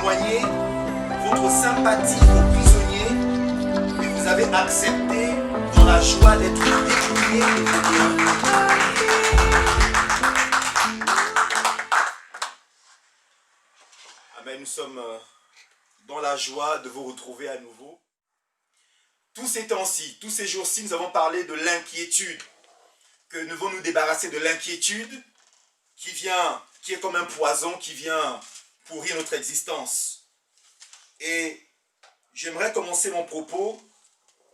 témoigné votre sympathie aux prisonniers et vous avez accepté dans la joie d'être dépouillés de vos biens. Amen, nous sommes dans la joie de vous retrouver à nouveau. Tous ces temps-ci, tous ces jours-ci, nous avons parlé de l'inquiétude, que nous devons nous débarrasser de l'inquiétude qui est comme un poison qui vient pourrir notre existence. Et j'aimerais commencer mon propos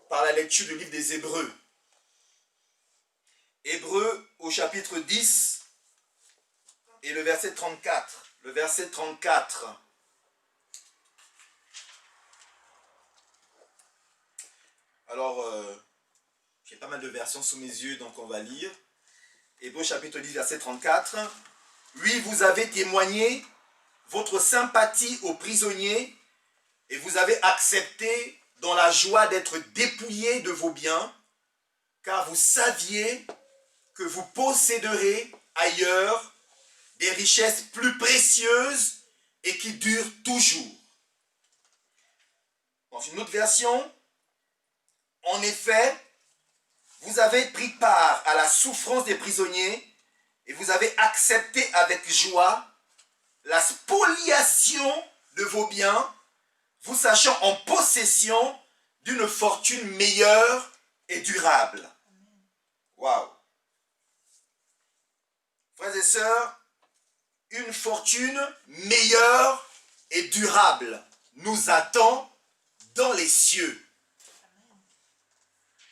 par la lecture du livre des Hébreux. Hébreux au chapitre 10 et le verset 34. Le verset 34. Alors, j'ai pas mal de versions sous mes yeux, donc on va lire. Hébreux chapitre 10, verset 34. Oui, vous avez témoigné votre sympathie aux prisonniers et vous avez accepté dans la joie d'être dépouillés de vos biens, car vous saviez que vous posséderez ailleurs des richesses plus précieuses et qui durent toujours. Dans une autre version, en effet, vous avez pris part à la souffrance des prisonniers et vous avez accepté avec joie la spoliation de vos biens, vous sachant en possession d'une fortune meilleure et durable. Waouh! Frères et sœurs, une fortune meilleure et durable nous attend dans les cieux.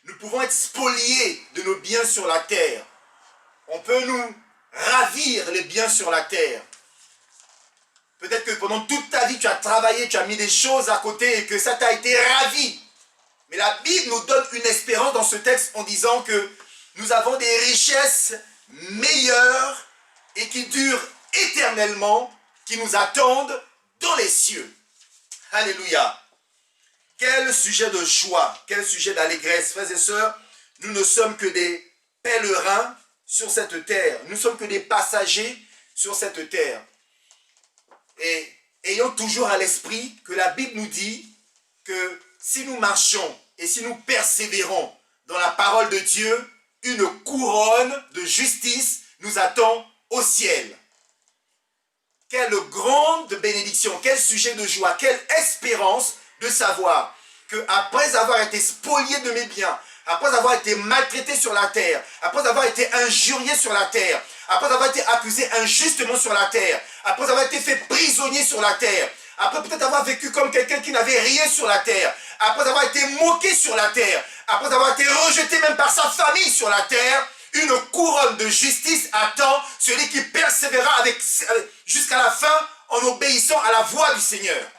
Nous pouvons être spoliés de nos biens sur la terre. On peut nous ravir les biens sur la terre. Peut-être que pendant toute ta vie, tu as travaillé, tu as mis des choses à côté et que ça t'a été ravi. Mais la Bible nous donne une espérance dans ce texte en disant que nous avons des richesses meilleures et qui durent éternellement, qui nous attendent dans les cieux. Alléluia. Quel sujet de joie, quel sujet d'allégresse, frères et sœurs. Nous ne sommes que des pèlerins sur cette terre. Nous ne sommes que des passagers sur cette terre. Et ayons toujours à l'esprit que la Bible nous dit que si nous marchons et si nous persévérons dans la parole de Dieu, une couronne de justice nous attend au ciel. Quelle grande bénédiction, quel sujet de joie, quelle espérance de savoir qu'après avoir été spolié de mes biens, après avoir été maltraité sur la terre, après avoir été injurié sur la terre, après avoir été accusé injustement sur la terre, après avoir été fait prisonnier sur la terre, après peut-être avoir vécu comme quelqu'un qui n'avait rien sur la terre, après avoir été moqué sur la terre, après avoir été rejeté même par sa famille sur la terre, une couronne de justice attend celui qui persévérera jusqu'à la fin en obéissant à la voix du Seigneur.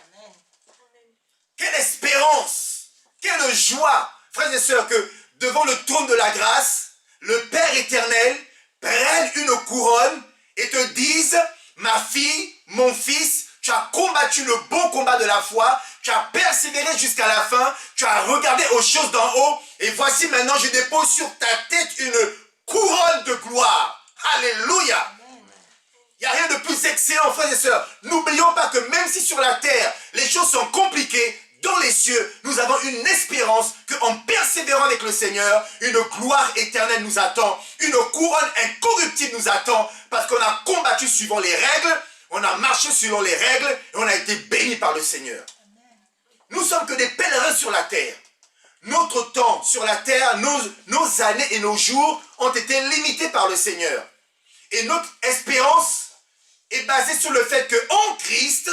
Quelle espérance, quelle joie, frères et sœurs, que devant le trône de la grâce, le Père éternel prenne une couronne et te dise, ma fille, mon fils, tu as combattu le bon combat de la foi, tu as persévéré jusqu'à la fin, tu as regardé aux choses d'en haut, et voici maintenant je dépose sur ta tête une couronne de gloire. Alléluia. Il n'y a rien de plus excellent, frères et sœurs. N'oublions pas que même si sur la terre, les choses sont compliquées, dans les cieux, nous avons une espérance qu'en persévérant avec le Seigneur, une gloire éternelle nous attend, une couronne incorruptible nous attend, parce qu'on a combattu suivant les règles, on a marché selon les règles, et on a été béni par le Seigneur. Nous sommes que des pèlerins sur la terre. Notre temps sur la terre, nos années et nos jours ont été limités par le Seigneur. Et notre espérance est basée sur le fait qu'en Christ,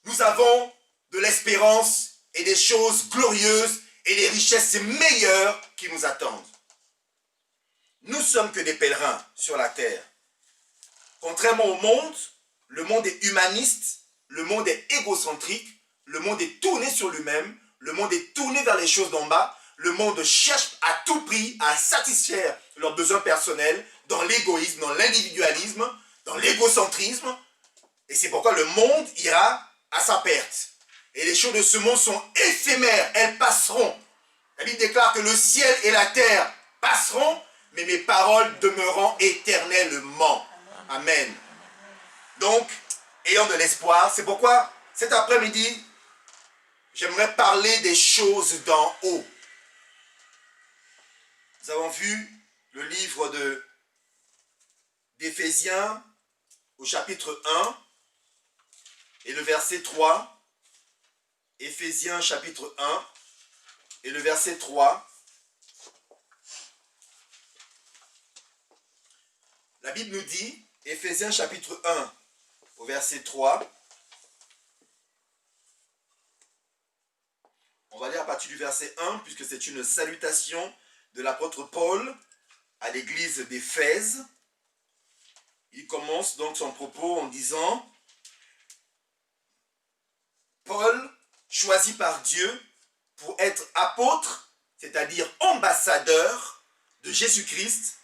nous avons de l'espérance et des choses glorieuses et des richesses meilleures qui nous attendent. Nous sommes que des pèlerins sur la terre. Contrairement au monde, le monde est humaniste, le monde est égocentrique, le monde est tourné sur lui-même, le monde est tourné vers les choses d'en bas, le monde cherche à tout prix à satisfaire leurs besoins personnels dans l'égoïsme, dans l'individualisme, dans l'égocentrisme. Et c'est pourquoi le monde ira à sa perte. Et les choses de ce monde sont éphémères, elles passeront. La Bible déclare que le ciel et la terre passeront, mais mes paroles demeureront éternellement. Amen. Donc, ayant de l'espoir. C'est pourquoi cet après-midi, j'aimerais parler des choses d'en haut. Nous avons vu le livre d'Éphésiens au chapitre 1 et le verset 3. Éphésiens chapitre 1 et le verset 3. La Bible nous dit, Éphésiens chapitre 1 au verset 3. On va lire à partir du verset 1 puisque c'est une salutation de l'apôtre Paul à l'église d'Éphèse. Il commence donc son propos en disant: Paul, choisi par Dieu pour être apôtre, c'est-à-dire ambassadeur de Jésus-Christ,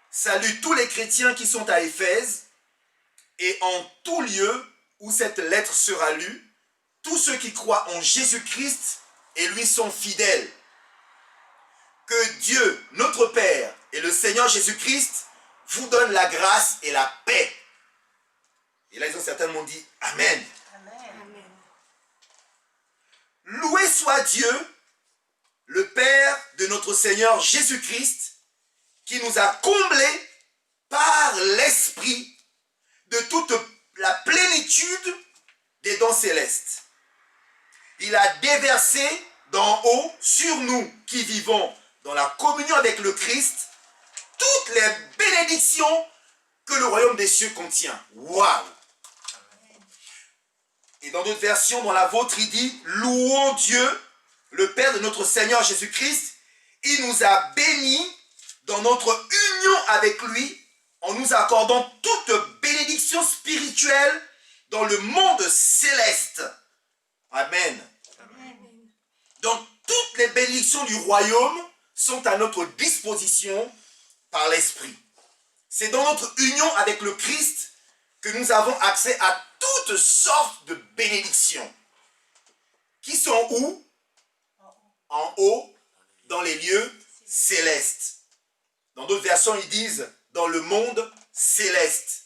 salue tous les chrétiens qui sont à Éphèse et en tout lieu où cette lettre sera lue, tous ceux qui croient en Jésus-Christ et lui sont fidèles. Que Dieu, notre Père et le Seigneur Jésus-Christ vous donnent la grâce et la paix. Et là, ils ont certainement dit Amen. Amen. Loué soit Dieu, le Père de notre Seigneur Jésus-Christ, qui nous a comblés par l'Esprit de toute la plénitude des dons célestes. Il a déversé d'en haut sur nous qui vivons dans la communion avec le Christ toutes les bénédictions que le royaume des cieux contient. Waouh! Et dans d'autres versions, dans la vôtre, il dit: louons Dieu, le Père de notre Seigneur Jésus-Christ. Il nous a bénis dans notre union avec lui en nous accordant toute bénédiction spirituelle dans le monde céleste. Amen. Amen. Donc, toutes les bénédictions du royaume sont à notre disposition par l'Esprit. C'est dans notre union avec le Christ que nous avons accès à toutes sortes de bénédictions. Qui sont où? En haut, dans les lieux célestes. Dans d'autres versions, ils disent dans le monde céleste.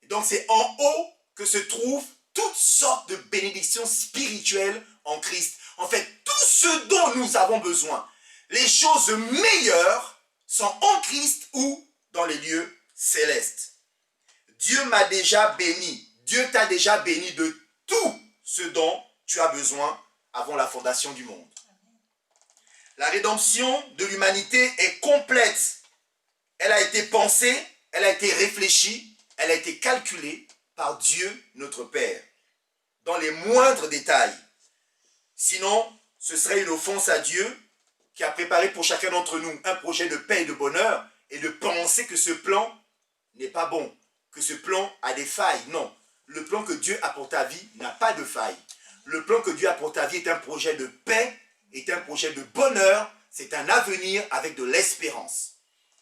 Et donc, c'est en haut que se trouvent toutes sortes de bénédictions spirituelles en Christ. En fait, tout ce dont nous avons besoin, les choses meilleures sont en Christ ou dans les lieux célestes. Dieu m'a déjà béni. Dieu t'a déjà béni de tout ce dont tu as besoin avant la fondation du monde. La rédemption de l'humanité est complète. Elle a été pensée, elle a été réfléchie, elle a été calculée par Dieu notre Père, dans les moindres détails. Sinon, ce serait une offense à Dieu qui a préparé pour chacun d'entre nous un projet de paix et de bonheur, et de penser que ce plan n'est pas bon, que ce plan a des failles. Non, le plan que Dieu a pour ta vie n'a pas de failles. Le plan que Dieu a pour ta vie est un projet de paix, est un projet de bonheur, c'est un avenir avec de l'espérance.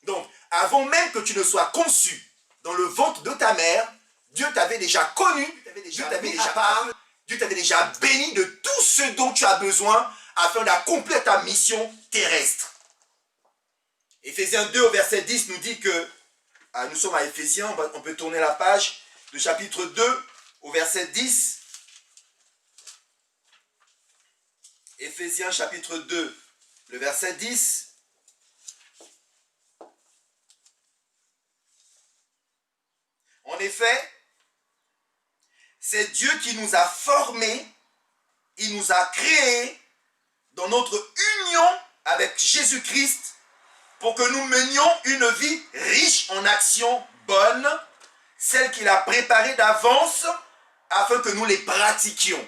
Donc, avant même que tu ne sois conçu dans le ventre de ta mère, Dieu t'avait déjà connu, Dieu t'avait déjà parlé, Dieu t'avait déjà béni de tout ce dont tu as besoin afin d'accomplir ta mission terrestre. Éphésiens 2 au verset 10 nous dit que, nous sommes à Éphésiens, on peut tourner la page, le chapitre 2 au verset 10. Éphésiens chapitre 2, le verset 10. En effet, c'est Dieu qui nous a formés, il nous a créés dans notre union avec Jésus-Christ pour que nous menions une vie riche en actions bonnes, celles qu'il a préparées d'avance afin que nous les pratiquions.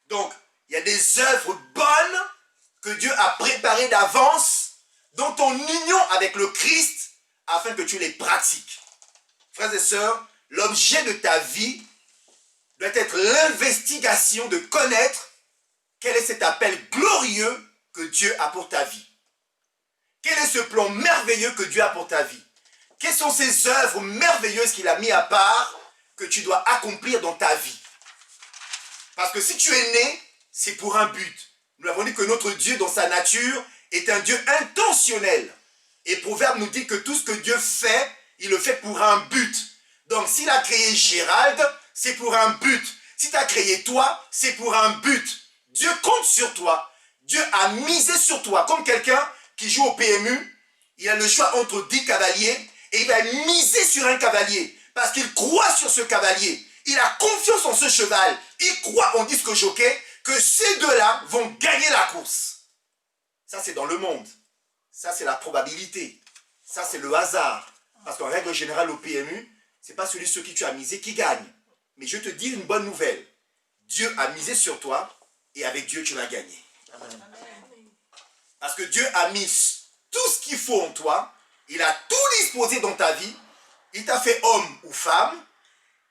Donc, il y a des œuvres bonnes que Dieu a préparées d'avance dans ton union avec le Christ afin que tu les pratiques. Frères et sœurs, l'objet de ta vie doit être l'investigation de connaître quel est cet appel glorieux que Dieu a pour ta vie. Quel est ce plan merveilleux que Dieu a pour ta vie? Quelles sont ces œuvres merveilleuses qu'il a mis à part que tu dois accomplir dans ta vie? Parce que si tu es né, c'est pour un but. Nous avons dit que notre Dieu, dans sa nature, est un Dieu intentionnel. Et Proverbe nous dit que tout ce que Dieu fait, il le fait pour un but. Donc s'il a créé Gérald, c'est pour un but. Si tu as créé toi, c'est pour un but. Dieu compte sur toi. Dieu a misé sur toi. Comme quelqu'un qui joue au PMU, il a le choix entre 10 cavaliers et il va miser sur un cavalier parce qu'il croit sur ce cavalier. Il a confiance en ce cheval. Il croit en disque jockey que ces deux-là vont gagner la course. Ça, c'est dans le monde. Ça, c'est la probabilité. Ça, c'est le hasard. Parce qu'en règle générale, au PMU, ce n'est pas celui sur qui tu as misé qui gagne. Mais je te dis une bonne nouvelle. Dieu a misé sur toi et avec Dieu, tu vas gagner. Amen. Parce que Dieu a mis tout ce qu'il faut en toi. Il a tout disposé dans ta vie. Il t'a fait homme ou femme.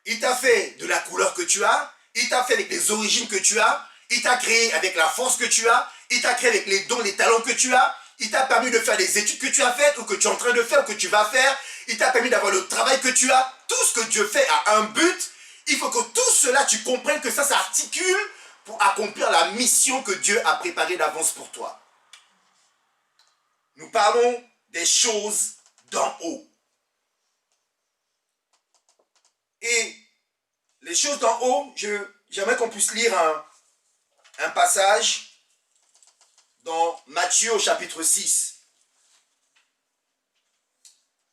Il t'a fait de la couleur que tu as. Il t'a fait avec les origines que tu as. Il t'a créé avec la force que tu as. Il t'a créé avec les dons, les talents que tu as. Il t'a permis de faire les études que tu as faites ou que tu es en train de faire ou que tu vas faire. Il t'a permis d'avoir le travail que tu as. Tout ce que Dieu fait a un but. Il faut que tout cela, tu comprennes que ça s'articule pour accomplir la mission que Dieu a préparée d'avance pour toi. Nous parlons des choses d'en haut. Et les choses d'en haut, j'aimerais qu'on puisse lire un passage dans Matthieu au chapitre 6.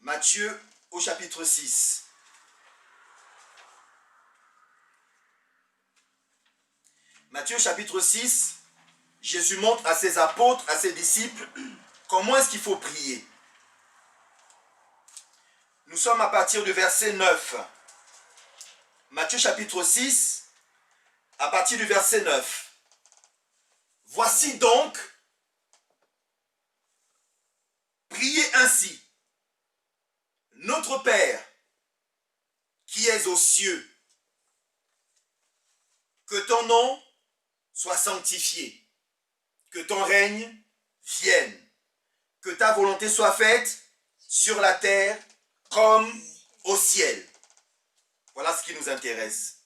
Matthieu au chapitre 6. Matthieu chapitre 6, Jésus montre à ses apôtres, à ses disciples, comment est-ce qu'il faut prier. Nous sommes à partir du verset 9. Matthieu chapitre 6, à partir du verset 9. Voici donc, priez ainsi. Notre Père, qui es aux cieux, que ton nom soit sanctifié, que ton règne vienne, que ta volonté soit faite sur la terre comme au ciel. Voilà ce qui nous intéresse.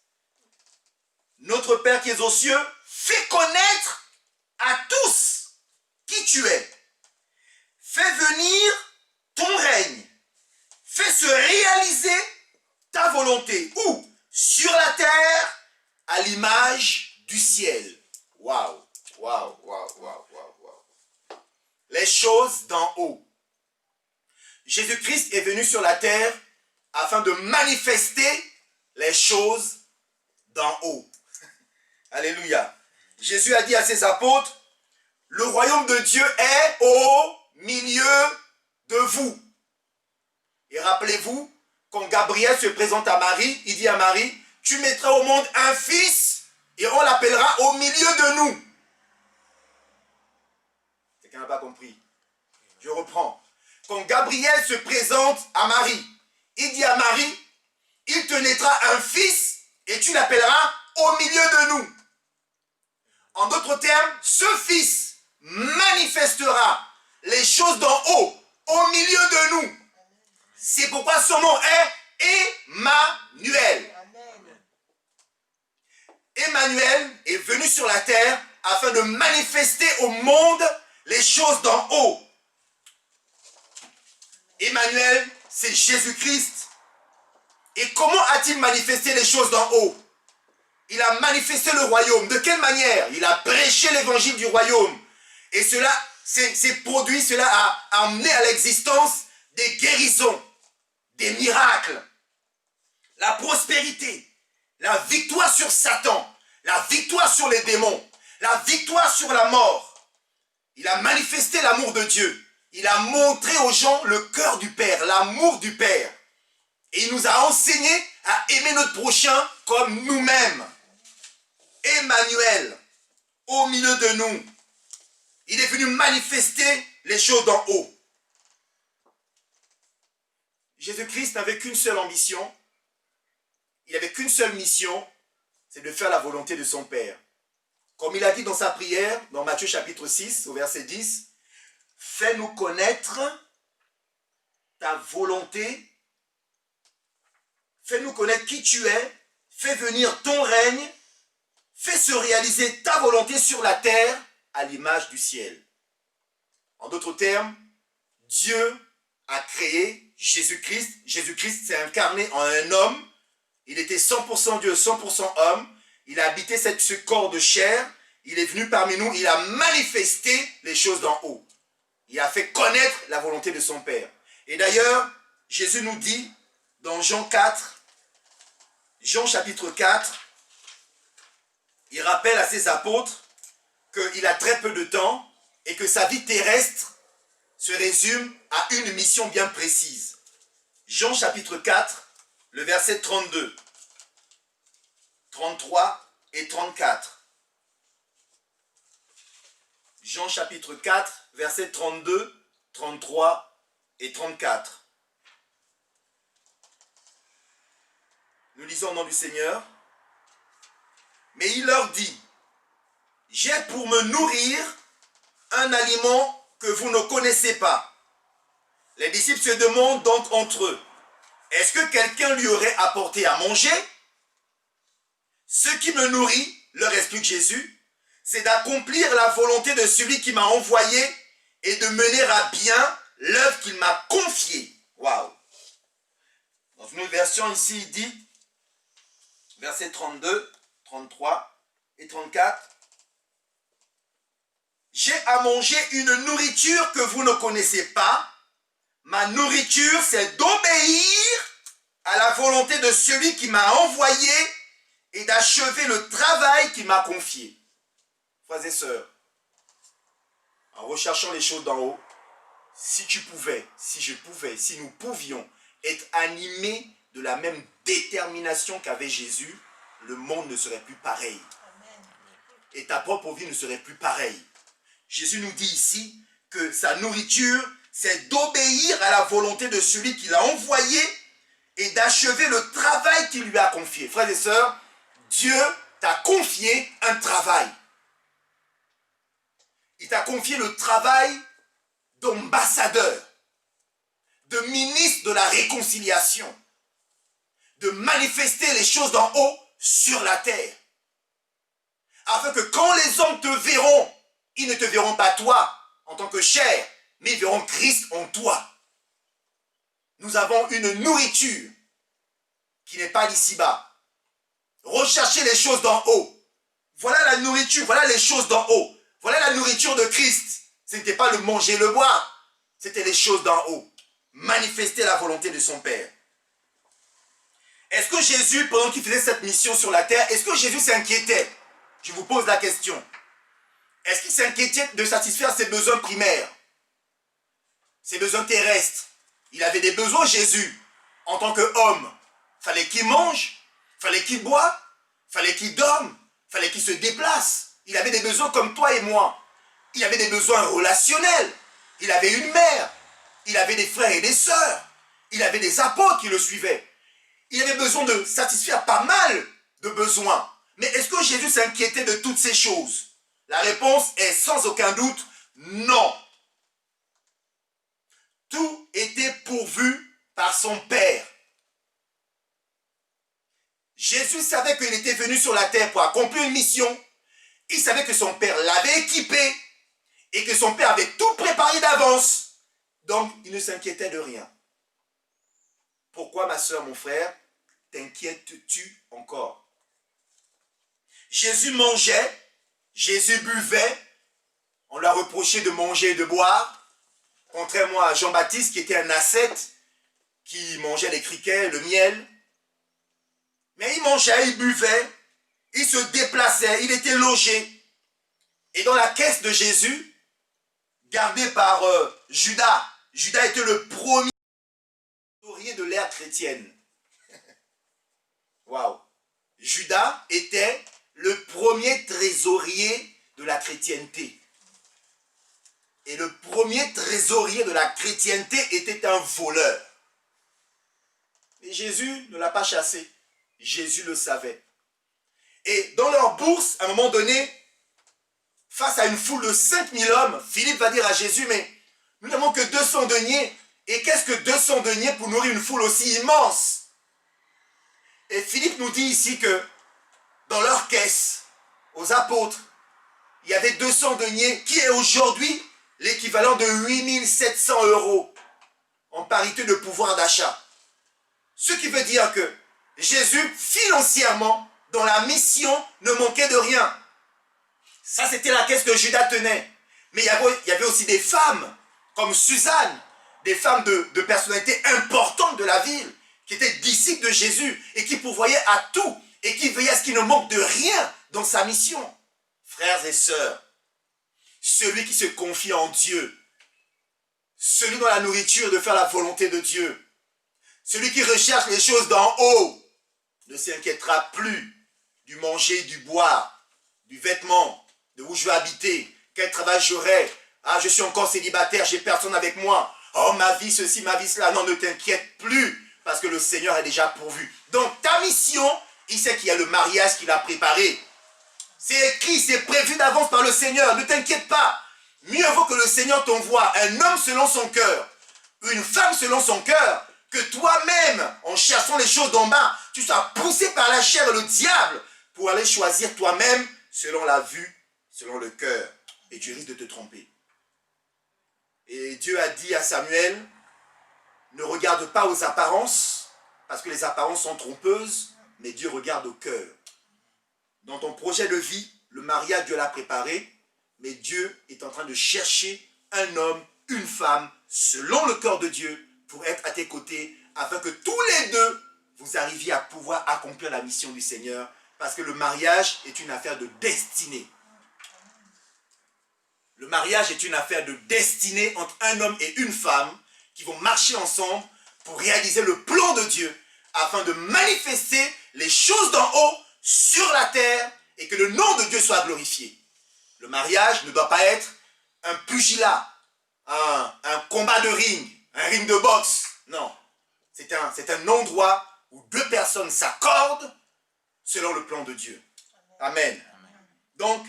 Notre Père qui est aux cieux, fais connaître à tous qui tu es. Fais venir ton règne. Fais se réaliser ta volonté. Où? Sur la terre, à l'image du ciel. Waouh, waouh, waouh, waouh, waouh, waouh. Les choses d'en haut. Jésus-Christ est venu sur la terre afin de manifester les choses d'en haut. Alléluia. Jésus a dit à ses apôtres, le royaume de Dieu est au milieu de vous. Et rappelez-vous, quand Gabriel se présente à Marie, il dit à Marie, tu mettras au monde un fils et on l'appellera au milieu de nous. Quelqu'un n'a pas compris. Je reprends. Quand Gabriel se présente à Marie, il dit à Marie, il te naîtra un fils et tu l'appelleras au milieu de nous. En d'autres termes, ce fils manifestera les choses d'en haut, au milieu de nous. C'est pourquoi son nom est Emmanuel. Emmanuel est venu sur la terre afin de manifester au monde les choses d'en haut. Emmanuel, c'est Jésus-Christ. Et comment a-t-il manifesté les choses d'en haut? Il a manifesté le royaume. De quelle manière? Il a prêché l'évangile du royaume. Et cela s'est produit, cela a amené à l'existence des guérisons, des miracles, la prospérité, la victoire sur Satan, la victoire sur les démons, la victoire sur la mort. Il a manifesté l'amour de Dieu. Il a montré aux gens le cœur du Père, l'amour du Père. Et il nous a enseigné à aimer notre prochain comme nous-mêmes. Emmanuel, au milieu de nous, il est venu manifester les choses d'en haut. Jésus-Christ n'avait qu'une seule ambition, il n'avait qu'une seule mission, c'est de faire la volonté de son Père. Comme il a dit dans sa prière, dans Matthieu chapitre 6, au verset 10, « Fais-nous connaître ta volonté, fais-nous connaître qui tu es, fais venir ton règne, fais se réaliser ta volonté sur la terre à l'image du ciel. » En d'autres termes, Dieu a créé Jésus-Christ. Jésus-Christ s'est incarné en un homme. Il était 100% Dieu, 100% homme. Il a habité ce corps de chair. Il est venu parmi nous. Il a manifesté les choses d'en haut. Il a fait connaître la volonté de son Père. Et d'ailleurs, Jésus nous dit dans Jean 4, Jean chapitre 4, il rappelle à ses apôtres qu'il a très peu de temps et que sa vie terrestre se résume à une mission bien précise. Jean chapitre 4, le verset 32, 33 et 34. Jean chapitre 4, verset 32, 33 et 34. Nous lisons au nom du Seigneur. Mais il leur dit, j'ai pour me nourrir un aliment que vous ne connaissez pas. Les disciples se demandent donc entre eux, est-ce que quelqu'un lui aurait apporté à manger? Ce qui me nourrit, leur explique Jésus, c'est d'accomplir la volonté de celui qui m'a envoyé et de mener à bien l'œuvre qu'il m'a confiée. Waouh! Dans une autre version ici, il dit, verset 32, 33 et 34, j'ai à manger une nourriture que vous ne connaissez pas. Ma nourriture, c'est d'obéir à la volonté de celui qui m'a envoyé et d'achever le travail qu'il m'a confié. Frères et sœurs, en recherchant les choses d'en haut, si tu pouvais, si je pouvais, si nous pouvions être animés de la même détermination qu'avait Jésus, le monde ne serait plus pareil. Et ta propre vie ne serait plus pareille. Jésus nous dit ici que sa nourriture, c'est d'obéir à la volonté de celui qui l'a envoyé et d'achever le travail qu'il lui a confié. Frères et sœurs, Dieu t'a confié un travail. Il t'a confié le travail d'ambassadeur, de ministre de la réconciliation, de manifester les choses d'en haut sur la terre. Afin que quand les hommes te verront, ils ne te verront pas toi en tant que chair, mais ils verront Christ en toi. Nous avons une nourriture qui n'est pas d'ici-bas. Recherchez les choses d'en haut. Voilà la nourriture, voilà les choses d'en haut. Voilà la nourriture de Christ. Ce n'était pas le manger, le boire. C'était les choses d'en haut. Manifester la volonté de son Père. Est-ce que Jésus, pendant qu'il faisait cette mission sur la terre, est-ce que Jésus s'inquiétait? Je vous pose la question. Est-ce qu'il s'inquiétait de satisfaire ses besoins primaires? Ses besoins terrestres? Il avait des besoins, Jésus, en tant qu'homme. Fallait qu'il mange, fallait qu'il boive, fallait qu'il dorme, fallait qu'il se déplace. Il avait des besoins comme toi et moi. Il avait des besoins relationnels. Il avait une mère. Il avait des frères et des sœurs. Il avait des apôtres qui le suivaient. Il avait besoin de satisfaire pas mal de besoins. Mais est-ce que Jésus s'inquiétait de toutes ces choses? La réponse est sans aucun doute non. Tout était pourvu par son Père. Jésus savait qu'il était venu sur la terre pour accomplir une mission. Il savait que son Père l'avait équipé et que son Père avait tout préparé d'avance. Donc, il ne s'inquiétait de rien. Pourquoi, ma soeur, mon frère, t'inquiètes-tu encore? Jésus mangeait, Jésus buvait. On lui a reproché de manger et de boire. Contrairement à Jean-Baptiste qui était un ascète, qui mangeait les criquets, le miel. Mais il mangeait, il buvait, il se déplaçait, il était logé. Et dans la caisse de Jésus, gardée par Judas, Judas était le premier trésorier de l'ère chrétienne. Waouh! Judas était le premier trésorier de la chrétienté. Et le premier trésorier de la chrétienté était un voleur. Et Jésus ne l'a pas chassé. Jésus le savait. Et dans leur bourse, à un moment donné, face à une foule de 5000 hommes, Philippe va dire à Jésus, mais nous n'avons que 200 deniers. Et qu'est-ce que 200 deniers pour nourrir une foule aussi immense? Et Philippe nous dit ici que dans leur caisse, aux apôtres, il y avait 200 deniers, qui est aujourd'hui l'équivalent de 8700 €. en parité de pouvoir d'achat. Ce qui veut dire que Jésus, financièrement, dans la mission, ne manquait de rien. Ça, c'était la caisse que Judas tenait. Mais il y avait aussi des femmes, comme Suzanne, des femmes de personnalités importantes de la ville, qui étaient disciples de Jésus et qui pourvoyaient à tout et qui veillaient à ce qu'il ne manque de rien dans sa mission. Frères et sœurs, celui qui se confie en Dieu, celui dont la nourriture est de faire la volonté de Dieu, celui qui recherche les choses d'en haut, ne s'inquiétera plus du manger, du boire, du vêtement, de où je vais habiter, quel travail j'aurai. Ah, je suis encore célibataire, j'ai personne avec moi. Oh, ma vie, ceci, ma vie, cela. Non, ne t'inquiète plus, parce que le Seigneur est déjà pourvu. Donc, ta mission, il sait qu'il y a le mariage qu'il a préparé. C'est écrit, c'est prévu d'avance par le Seigneur. Ne t'inquiète pas. Mieux vaut que le Seigneur t'envoie un homme selon son cœur, une femme selon son cœur, que toi-même, en cherchant les choses d'en bas, tu sois poussé par la chair et le diable pour aller choisir toi-même selon la vue, selon le cœur. Et tu risques de te tromper. Et Dieu a dit à Samuel, ne regarde pas aux apparences, parce que les apparences sont trompeuses, mais Dieu regarde au cœur. Dans ton projet de vie, le mariage, Dieu l'a préparé, mais Dieu est en train de chercher un homme, une femme, selon le cœur de Dieu, pour être à tes côtés, afin que tous les deux, vous arriviez à pouvoir accomplir la mission du Seigneur, parce que le mariage est une affaire de destinée. Le mariage est une affaire de destinée entre un homme et une femme qui vont marcher ensemble pour réaliser le plan de Dieu, afin de manifester les choses d'en haut sur la terre et que le nom de Dieu soit glorifié. Le mariage ne doit pas être un pugilat, un combat de ring, un ring de boxe. Non, c'est un endroit où deux personnes s'accordent selon le plan de Dieu. Amen. Donc,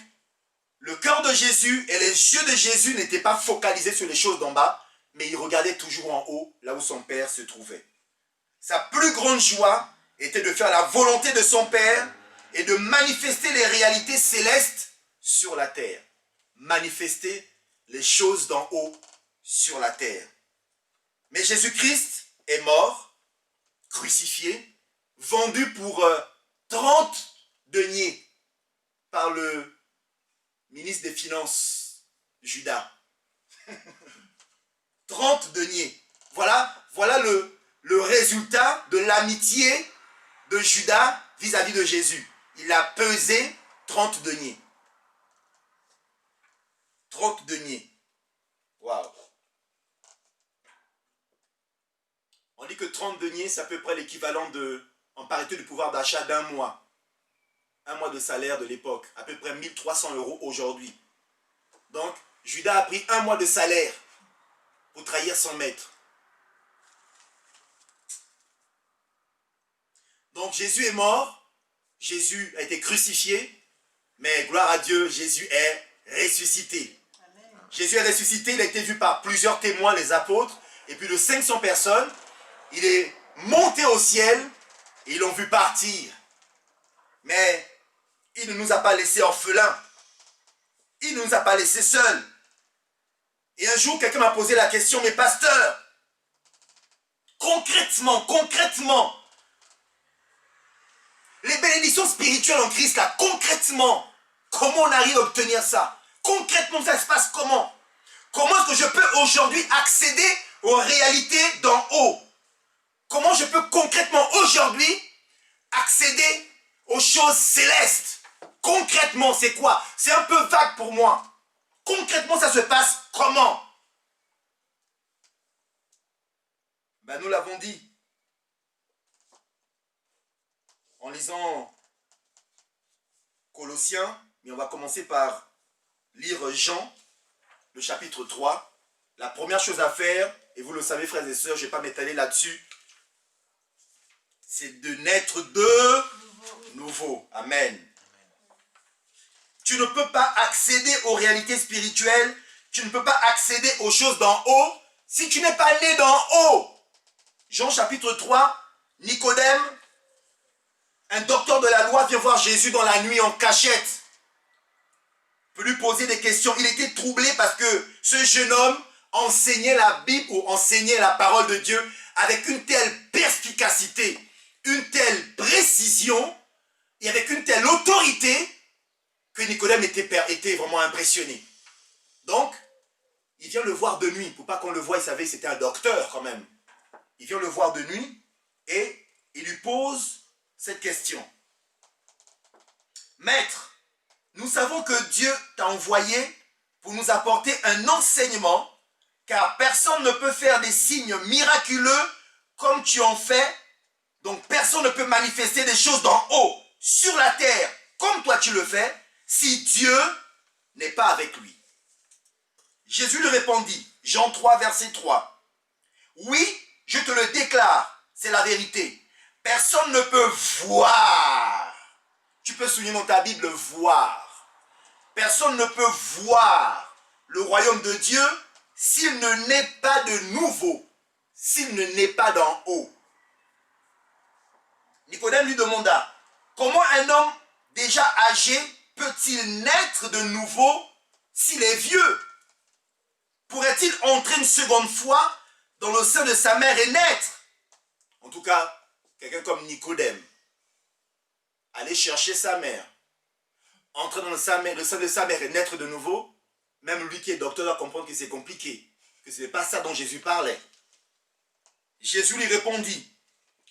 le cœur de Jésus et les yeux de Jésus n'étaient pas focalisés sur les choses d'en bas, mais il regardait toujours en haut, là où son Père se trouvait. Sa plus grande joie était de faire la volonté de son Père et de manifester les réalités célestes sur la terre. Manifester les choses d'en haut sur la terre. Mais Jésus-Christ est mort, crucifié, vendu pour 30 deniers par le ministre des Finances, Judas. 30 deniers. Voilà le résultat de l'amitié de Judas vis-à-vis de Jésus. Il a pesé 30 deniers. 30 deniers. Waouh. On dit que 30 deniers, c'est à peu près l'équivalent en parité du pouvoir d'achat d'un mois. Un mois de salaire de l'époque, à peu près 1 300 € aujourd'hui. Donc, Judas a pris un mois de salaire pour trahir son maître. Donc, Jésus est mort, Jésus a été crucifié, mais gloire à Dieu, Jésus est ressuscité. Amen. Jésus est ressuscité, il a été vu par plusieurs témoins, les apôtres, et plus de 500 personnes. Il est monté au ciel, et ils l'ont vu partir. Mais il ne nous a pas laissés orphelins. Il ne nous a pas laissés seuls. Et un jour, quelqu'un m'a posé la question, mais pasteur, concrètement, les bénédictions spirituelles en Christ, là, concrètement, comment on arrive à obtenir ça? Concrètement, ça se passe comment? Comment est-ce que je peux aujourd'hui accéder aux réalités d'en haut? Comment je peux concrètement aujourd'hui accéder aux choses célestes? Concrètement, c'est quoi? C'est un peu vague pour moi. Concrètement, ça se passe comment? Ben, nous l'avons dit. En lisant Colossiens, mais on va commencer par lire Jean, le chapitre 3. La première chose à faire, et vous le savez frères et sœurs, je ne vais pas m'étaler là-dessus, c'est de naître de nouveau. Amen. Tu ne peux pas accéder aux réalités spirituelles, tu ne peux pas accéder aux choses d'en haut, si tu n'es pas né d'en haut. Jean chapitre 3, Nicodème, un docteur de la loi, vient voir Jésus dans la nuit en cachette. Peut lui poser des questions. Il était troublé parce que ce jeune homme enseigner la Bible ou enseigner la parole de Dieu avec une telle perspicacité, une telle précision et avec une telle autorité que Nicodème était vraiment impressionné. Donc, il vient le voir de nuit. Pour pas qu'on le voie, il savait que c'était un docteur quand même. Il vient le voir de nuit et il lui pose cette question. Maître, nous savons que Dieu t'a envoyé pour nous apporter un enseignement, car personne ne peut faire des signes miraculeux comme tu en fais. Donc personne ne peut manifester des choses d'en haut, sur la terre, comme toi tu le fais, si Dieu n'est pas avec lui. Jésus lui répondit, Jean 3, verset 3. Oui, je te le déclare, c'est la vérité. Personne ne peut voir. Tu peux souligner dans ta Bible, voir. Personne ne peut voir le royaume de Dieu s'il ne naît pas de nouveau, s'il ne naît pas d'en haut. Nicodème lui demanda, comment un homme déjà âgé peut-il naître de nouveau s'il est vieux? Pourrait-il entrer une seconde fois dans le sein de sa mère et naître? En tout cas, quelqu'un comme Nicodème, aller chercher sa mère, entrer dans le sein de sa mère et naître de nouveau, même lui qui est docteur doit comprendre que c'est compliqué, que ce n'est pas ça dont Jésus parlait. Jésus lui répondit,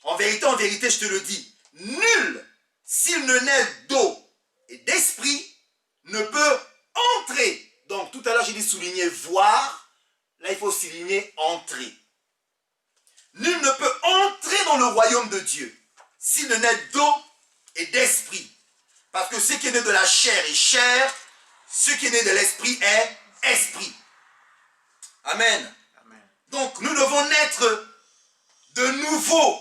en vérité, je te le dis, nul, s'il ne naît d'eau et d'esprit, ne peut entrer. Donc tout à l'heure j'ai dit souligner voir, là il faut souligner entrer. Nul ne peut entrer dans le royaume de Dieu s'il ne naît d'eau et d'esprit. Parce que ce qui est né de la chair est chair, ce qui est né de l'esprit est esprit. Amen. Amen. Donc nous devons naître de nouveau.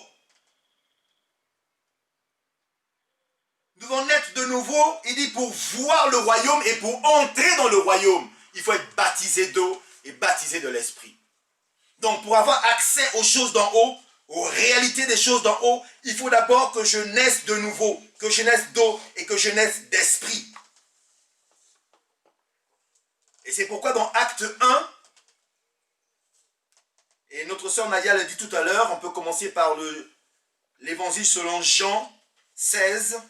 Nous devons naître de nouveau, il dit, pour voir le royaume et pour entrer dans le royaume. Il faut être baptisé d'eau et baptisé de l'esprit. Donc pour avoir accès aux choses d'en haut, aux réalités des choses d'en haut, il faut d'abord que je naisse de nouveau, que je naisse d'eau et que je naisse d'esprit. Et c'est pourquoi dans Acte 1, et notre sœur Nadia l'a dit tout à l'heure, on peut commencer par l'évangile selon Jean 16.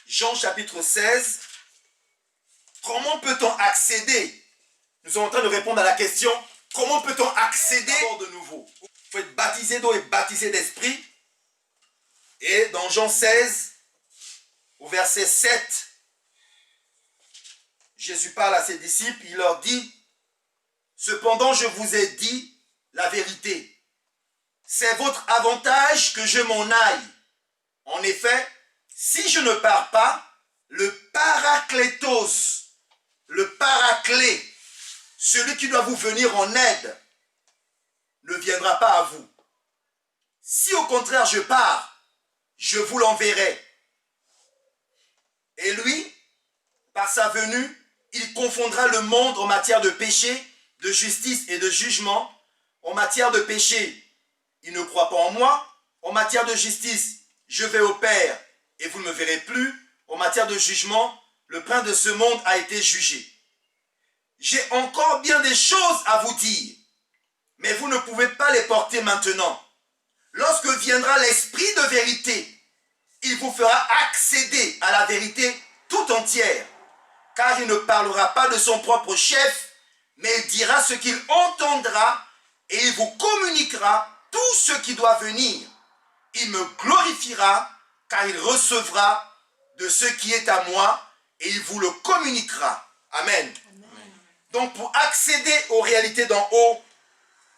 Jean chapitre 16. Comment peut-on accéder? Nous sommes en train de répondre à la question, comment peut-on accéder de nouveau? Il faut être baptisé d'eau et baptisé d'esprit. Et dans Jean 16, au verset 7, Jésus parle à ses disciples, il leur dit, « Cependant, je vous ai dit la vérité. C'est votre avantage que je m'en aille. En effet, si je ne pars pas, le Paraclétos, le Paraclet, celui qui doit vous venir en aide, ne viendra pas à vous. Si au contraire je pars, je vous l'enverrai. Et lui, par sa venue, il confondra le monde en matière de péché, de justice et de jugement. En matière de péché, il ne croit pas en moi. En matière de justice, je vais au Père et vous ne me verrez plus. En matière de jugement, le prince de ce monde a été jugé. J'ai encore bien des choses à vous dire, mais vous ne pouvez pas les porter maintenant. Lorsque viendra l'Esprit de vérité, il vous fera accéder à la vérité tout entière, car il ne parlera pas de son propre chef, mais il dira ce qu'il entendra et il vous communiquera tout ce qui doit venir. Il me glorifiera, car il recevra de ce qui est à moi et il vous le communiquera. Amen. Donc pour accéder aux réalités d'en haut,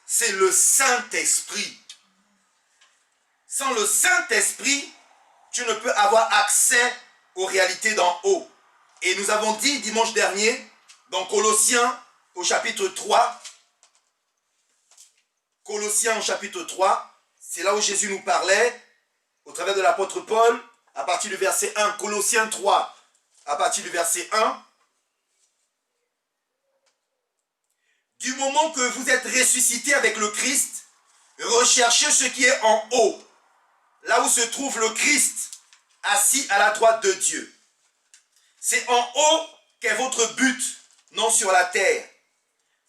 c'est le Saint-Esprit. Sans le Saint-Esprit, tu ne peux avoir accès aux réalités d'en haut. Et nous avons dit dimanche dernier, dans Colossiens au chapitre 3, Colossiens au chapitre 3, c'est là où Jésus nous parlait, au travers de l'apôtre Paul, à partir du verset 1, Colossiens 3, à partir du verset 1, du moment que vous êtes ressuscité avec le Christ, recherchez ce qui est en haut, là où se trouve le Christ, assis à la droite de Dieu. C'est en haut qu'est votre but. non sur la terre.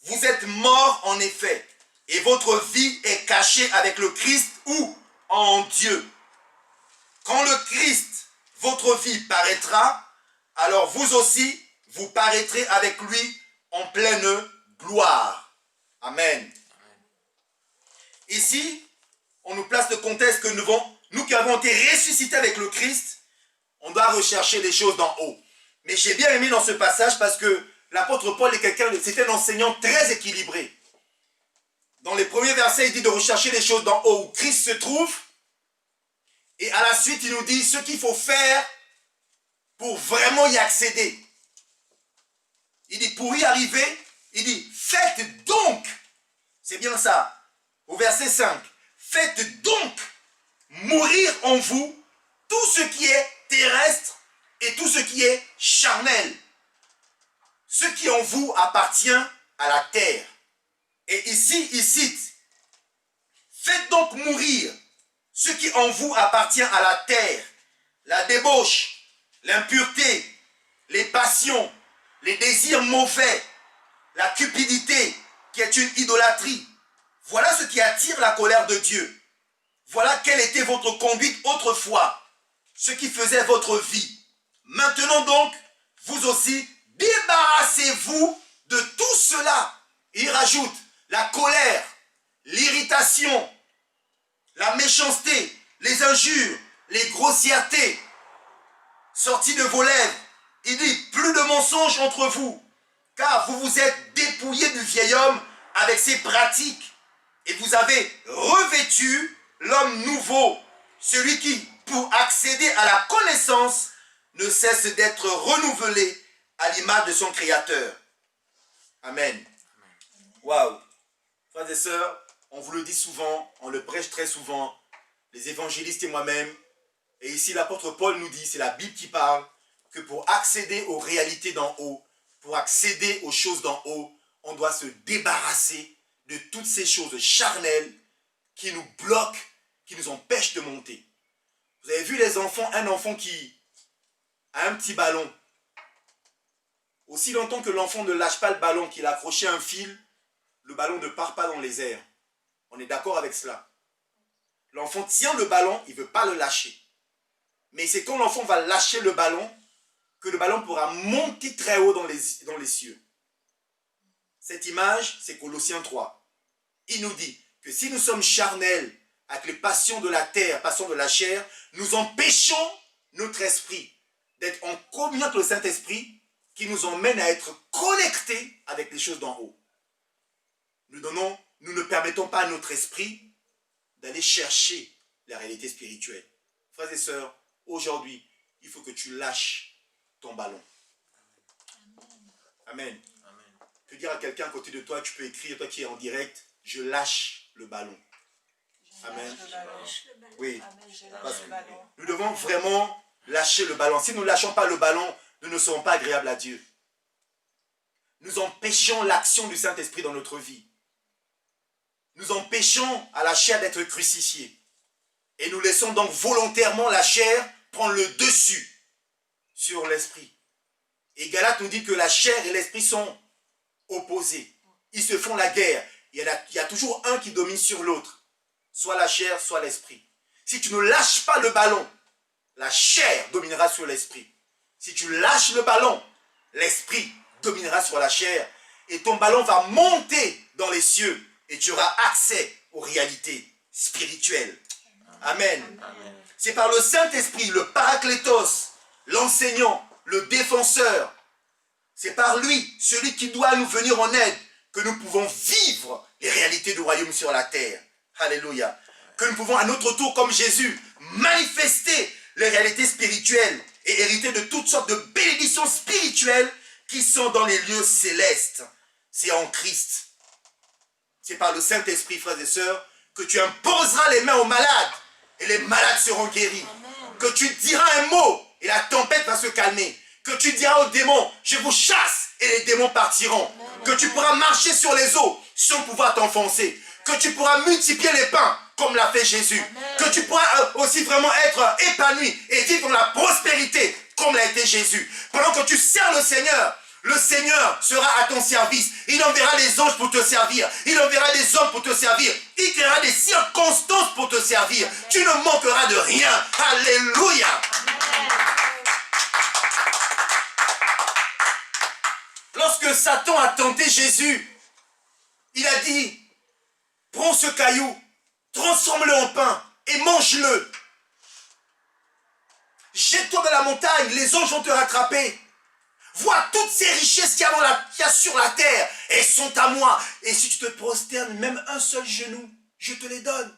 Vous êtes morts en effet, et votre vie est cachée avec le Christ ou en Dieu. Quand le Christ, votre vie, paraîtra, alors vous aussi, vous paraîtrez avec lui en pleine gloire. Amen. Ici, on nous place le contexte que nous qui avons été ressuscités avec le Christ, on doit rechercher les choses d'en haut. Mais j'ai bien aimé dans ce passage parce que l'apôtre Paul est c'était un enseignant très équilibré. Dans les premiers versets, il dit de rechercher les choses d'en haut où Christ se trouve. Et à la suite, il nous dit ce qu'il faut faire pour vraiment y accéder. Il dit pour y arriver, il dit faites donc, c'est bien ça, au verset 5, faites donc mourir en vous tout ce qui est terrestre et tout ce qui est charnel. Ce qui en vous appartient à la terre. Et ici, il cite, faites donc mourir ce qui en vous appartient à la terre, la débauche, l'impureté, les passions, les désirs mauvais, la cupidité qui est une idolâtrie. Voilà ce qui attire la colère de Dieu. Voilà quelle était votre conduite autrefois, ce qui faisait votre vie. Maintenant donc, vous aussi, débarrassez-vous de tout cela. Et il rajoute la colère, l'irritation, la méchanceté, les injures, les grossièretés sorties de vos lèvres. Il dit, plus de mensonges entre vous, car vous vous êtes dépouillés du vieil homme avec ses pratiques, et vous avez revêtu l'homme nouveau, celui qui, pour accéder à la connaissance, ne cesse d'être renouvelé à l'image de son Créateur. Amen. Waouh. Frères et sœurs, on vous le dit souvent, on le prêche très souvent, les évangélistes et moi-même, et ici l'apôtre Paul nous dit, c'est la Bible qui parle, que pour accéder aux réalités d'en haut, pour accéder aux choses d'en haut, on doit se débarrasser de toutes ces choses charnelles qui nous bloquent, qui nous empêchent de monter. Vous avez vu les enfants, un enfant qui a un petit ballon. Aussi longtemps que l'enfant ne lâche pas le ballon, qu'il a accroché un fil, le ballon ne part pas dans les airs. On est d'accord avec cela. L'enfant tient le ballon, il ne veut pas le lâcher. Mais c'est quand l'enfant va lâcher le ballon, que le ballon pourra monter très haut dans les cieux. Cette image, c'est Colossiens 3. Il nous dit que si nous sommes charnels avec les passions de la terre, passions de la chair, nous empêchons notre esprit d'être en communion avec le Saint-Esprit qui nous emmène à être connectés avec les choses d'en haut. Nous ne permettons pas à notre esprit d'aller chercher la réalité spirituelle. Frères et sœurs, aujourd'hui, il faut que tu lâches ton ballon. Amen. Amen. Tu peux dire à quelqu'un à côté de toi, tu peux écrire, toi qui es en direct, je lâche le ballon. Amen. Oui. Parce que nous devons vraiment lâcher le ballon. Si nous ne lâchons pas le ballon, nous ne serons pas agréables à Dieu. Nous empêchons l'action du Saint-Esprit dans notre vie. Nous empêchons à la chair d'être crucifiée. Et nous laissons donc volontairement la chair prendre le dessus sur l'esprit. Et Galates nous dit que la chair et l'esprit sont opposés. Ils se font la guerre. Il y a toujours un qui domine sur l'autre. Soit la chair, soit l'esprit. Si tu ne lâches pas le ballon, la chair dominera sur l'esprit. Si tu lâches le ballon, l'esprit dominera sur la chair. Et ton ballon va monter dans les cieux. Et tu auras accès aux réalités spirituelles. Amen. Amen. C'est par le Saint-Esprit, le Paraclétos, l'enseignant, le défenseur. C'est par lui, celui qui doit nous venir en aide, que nous pouvons vivre les réalités du royaume sur la terre. Alléluia. Que nous pouvons à notre tour, comme Jésus, manifester les réalités spirituelles et hériter de toutes sortes de bénédictions spirituelles qui sont dans les lieux célestes. C'est en Christ. C'est par le Saint-Esprit, frères et sœurs, que tu imposeras les mains aux malades et les malades seront guéris. Amen. Que tu diras un mot et la tempête va se calmer. Que tu diras aux démons, je vous chasse et les démons partiront. Amen. Que tu pourras marcher sur les eaux sans pouvoir t'enfoncer. Que tu pourras multiplier les pains comme l'a fait Jésus. Amen. Que tu pourras aussi vraiment être épanoui et vivre dans la prospérité comme l'a été Jésus. Pendant que tu sers le Seigneur, Le Seigneur sera à ton service. Il enverra les anges pour te servir. Il enverra des hommes pour te servir. Il créera des circonstances pour te servir. Amen. Tu ne manqueras de rien. Alléluia. Amen. Lorsque Satan a tenté Jésus, il a dit, prends ce caillou, transforme-le en pain et mange-le. Jette-toi de la montagne, les anges vont te rattraper. Vois toutes ces richesses qu'il y a sur la terre. Elles sont à moi. Et si tu te prosternes, même un seul genou, je te les donne.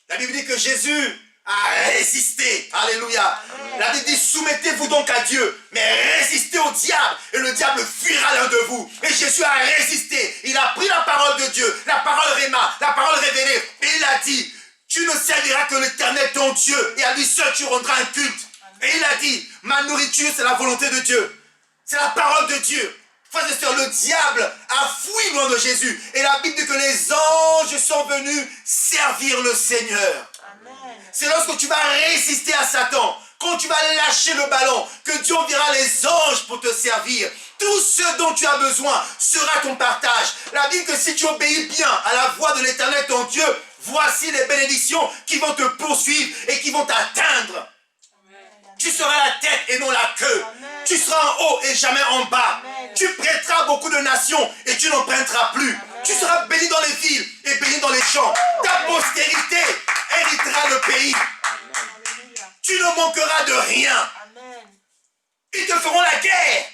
La Bible dit que Jésus a résisté. Alléluia. Amen. La Bible dit, soumettez-vous donc à Dieu, mais résistez au diable, et le diable fuira l'un de vous. Et Jésus a résisté. Il a pris la parole de Dieu, la parole réma, la parole révélée, et il a dit, tu ne serviras que l'Éternel ton Dieu, et à lui seul tu rendras un culte. Et il a dit, ma nourriture c'est la volonté de Dieu. C'est la parole de Dieu. Frères et sœurs, le diable a fui loin de Jésus. Et la Bible dit que les anges sont venus servir le Seigneur. C'est lorsque tu vas résister à Satan, quand tu vas lâcher le ballon, que Dieu enverra les anges pour te servir. Tout ce dont tu as besoin sera ton partage. La Bible dit que si tu obéis bien à la voix de l'Éternel ton Dieu, voici les bénédictions qui vont te poursuivre et qui vont t'atteindre. Tu seras la tête et non la queue. Amen. Tu seras en haut et jamais en bas. Amen. Tu prêteras beaucoup de nations et tu n'en prêteras plus. Amen. Tu seras béni dans les villes et béni dans les champs. Ta postérité héritera le pays. Amen. Tu ne manqueras de rien. Amen. Ils te feront la guerre,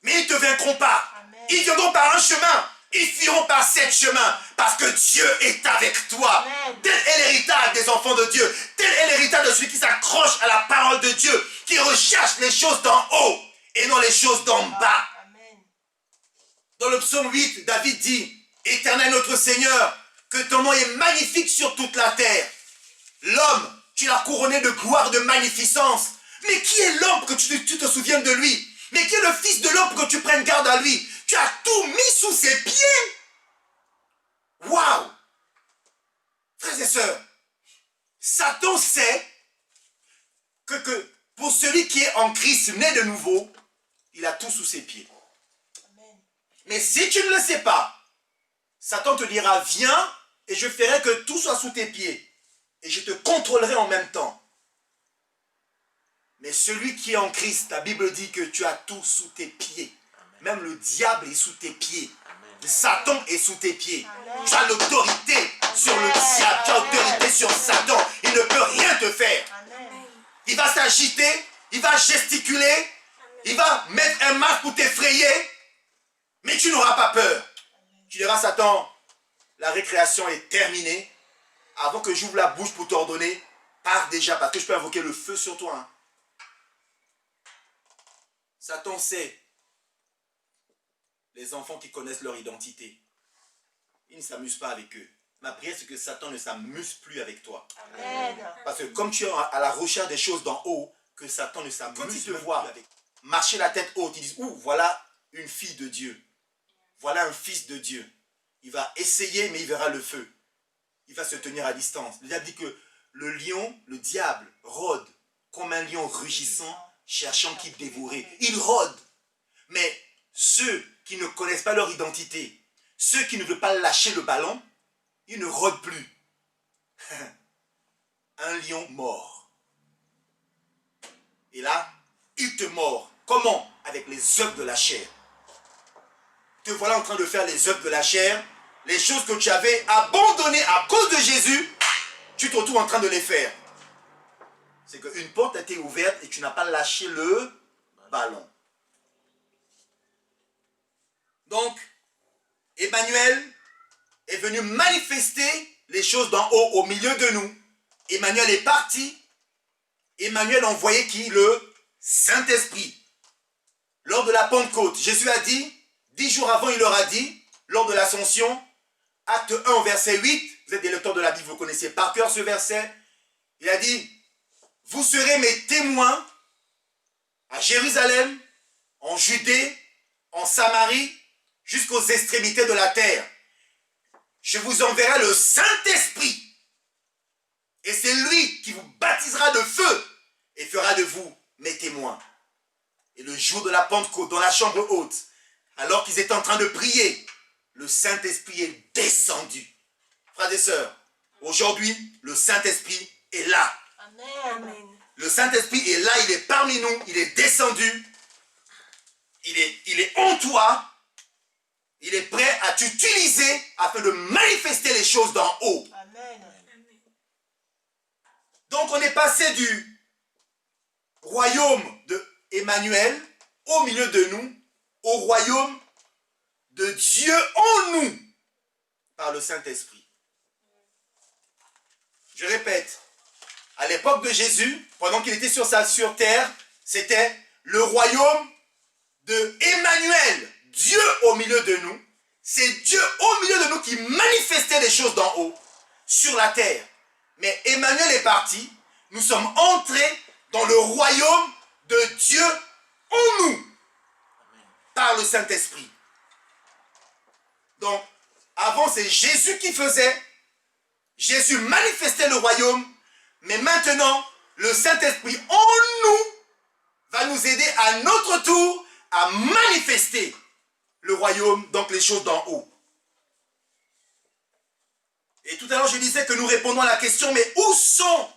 mais ils ne te vaincront pas. Amen. Ils viendront par un chemin. Ils fuiront par 7 chemins parce que Dieu est avec toi. Amen. Tel est l'héritage des enfants de Dieu. Tel est l'héritage de celui qui s'accroche à la parole de Dieu, qui recherche les choses d'en haut et non les choses d'en bas. Amen. Dans le psaume 8, David dit, Éternel notre Seigneur, que ton nom est magnifique sur toute la terre. L'homme, tu l'as couronné de gloire, de magnificence. Mais qui est l'homme que tu te souviennes de lui? Mais qui est le fils de l'homme que tu prennes garde à lui? Tu as tout mis sous ses pieds. Waouh! Frères et sœurs, Satan sait que pour celui qui est en Christ, né de nouveau, il a tout sous ses pieds. Amen. Mais si tu ne le sais pas, Satan te dira, viens et je ferai que tout soit sous tes pieds. Et je te contrôlerai en même temps. Mais celui qui est en Christ, la Bible dit que tu as tout sous tes pieds. Même le diable est sous tes pieds. Amen. Satan est sous tes pieds. Amen. Tu as l'autorité sur le diable. Tu as l'autorité sur Satan. Il ne peut rien te faire. Amen. Il va s'agiter. Il va gesticuler. Amen. Il va mettre un masque pour t'effrayer. Mais tu n'auras pas peur. Amen. Tu diras, Satan, la récréation est terminée. Avant que j'ouvre la bouche pour t'ordonner, pars déjà parce que je peux invoquer le feu sur toi. Hein. Satan sait. Les enfants qui connaissent leur identité, ils ne s'amusent pas avec eux. Ma prière, c'est que Satan ne s'amuse plus avec toi. Amen. Parce que comme tu es à la recherche des choses d'en haut, que Satan ne s'amuse plus avec toi. Marcher la tête haute, ils disent, ouh, voilà une fille de Dieu. Voilà un fils de Dieu. Il va essayer, mais il verra le feu. Il va se tenir à distance. Le diable dit que le lion, le diable, rôde comme un lion rugissant, cherchant qui dévorer. Il rôde. Mais ceux qui ne connaissent pas leur identité, ceux qui ne veulent pas lâcher le ballon, ils ne rôdent plus. Un lion mort. Et là, il te mord. Comment? Avec les œuvres de la chair. Te voilà en train de faire les œuvres de la chair, les choses que tu avais abandonnées à cause de Jésus, tu te retrouves en train de les faire. C'est qu'une porte a été ouverte et tu n'as pas lâché le ballon. Donc, Emmanuel est venu manifester les choses d'en haut au milieu de nous. Emmanuel est parti. Emmanuel a envoyé qui? Le Saint-Esprit. Lors de la Pentecôte, Jésus a dit, 10 jours avant, il leur a dit, lors de l'Ascension, acte 1, verset 8, vous êtes des lecteurs de la Bible, vous connaissez par cœur ce verset, il a dit, vous serez mes témoins à Jérusalem, en Judée, en Samarie, jusqu'aux extrémités de la terre. Je vous enverrai le Saint-Esprit. Et c'est lui qui vous baptisera de feu et fera de vous mes témoins. Et le jour de la Pentecôte, dans la chambre haute, alors qu'ils étaient en train de prier, le Saint-Esprit est descendu. Frères et sœurs, aujourd'hui, le Saint-Esprit est là. Amen. Le Saint-Esprit est là, il est parmi nous, il est descendu. Il est en toi. Il est prêt à t'utiliser afin de manifester les choses d'en haut. Amen. Donc on est passé du royaume de Emmanuel au milieu de nous au royaume de Dieu en nous par le Saint-Esprit. Je répète, à l'époque de Jésus, pendant qu'il était sur terre, c'était le royaume de Emmanuel, Dieu au milieu de nous. C'est Dieu au milieu de nous qui manifestait les choses d'en haut sur la terre. Mais Emmanuel est parti, nous sommes entrés dans le royaume de Dieu en nous par le Saint-Esprit. Donc, avant c'est Jésus qui faisait, Jésus manifestait le royaume, mais maintenant, le Saint-Esprit en nous va nous aider à notre tour à manifester le royaume, donc les choses d'en haut. Et tout à l'heure, je disais que nous répondons à la question, mais où sont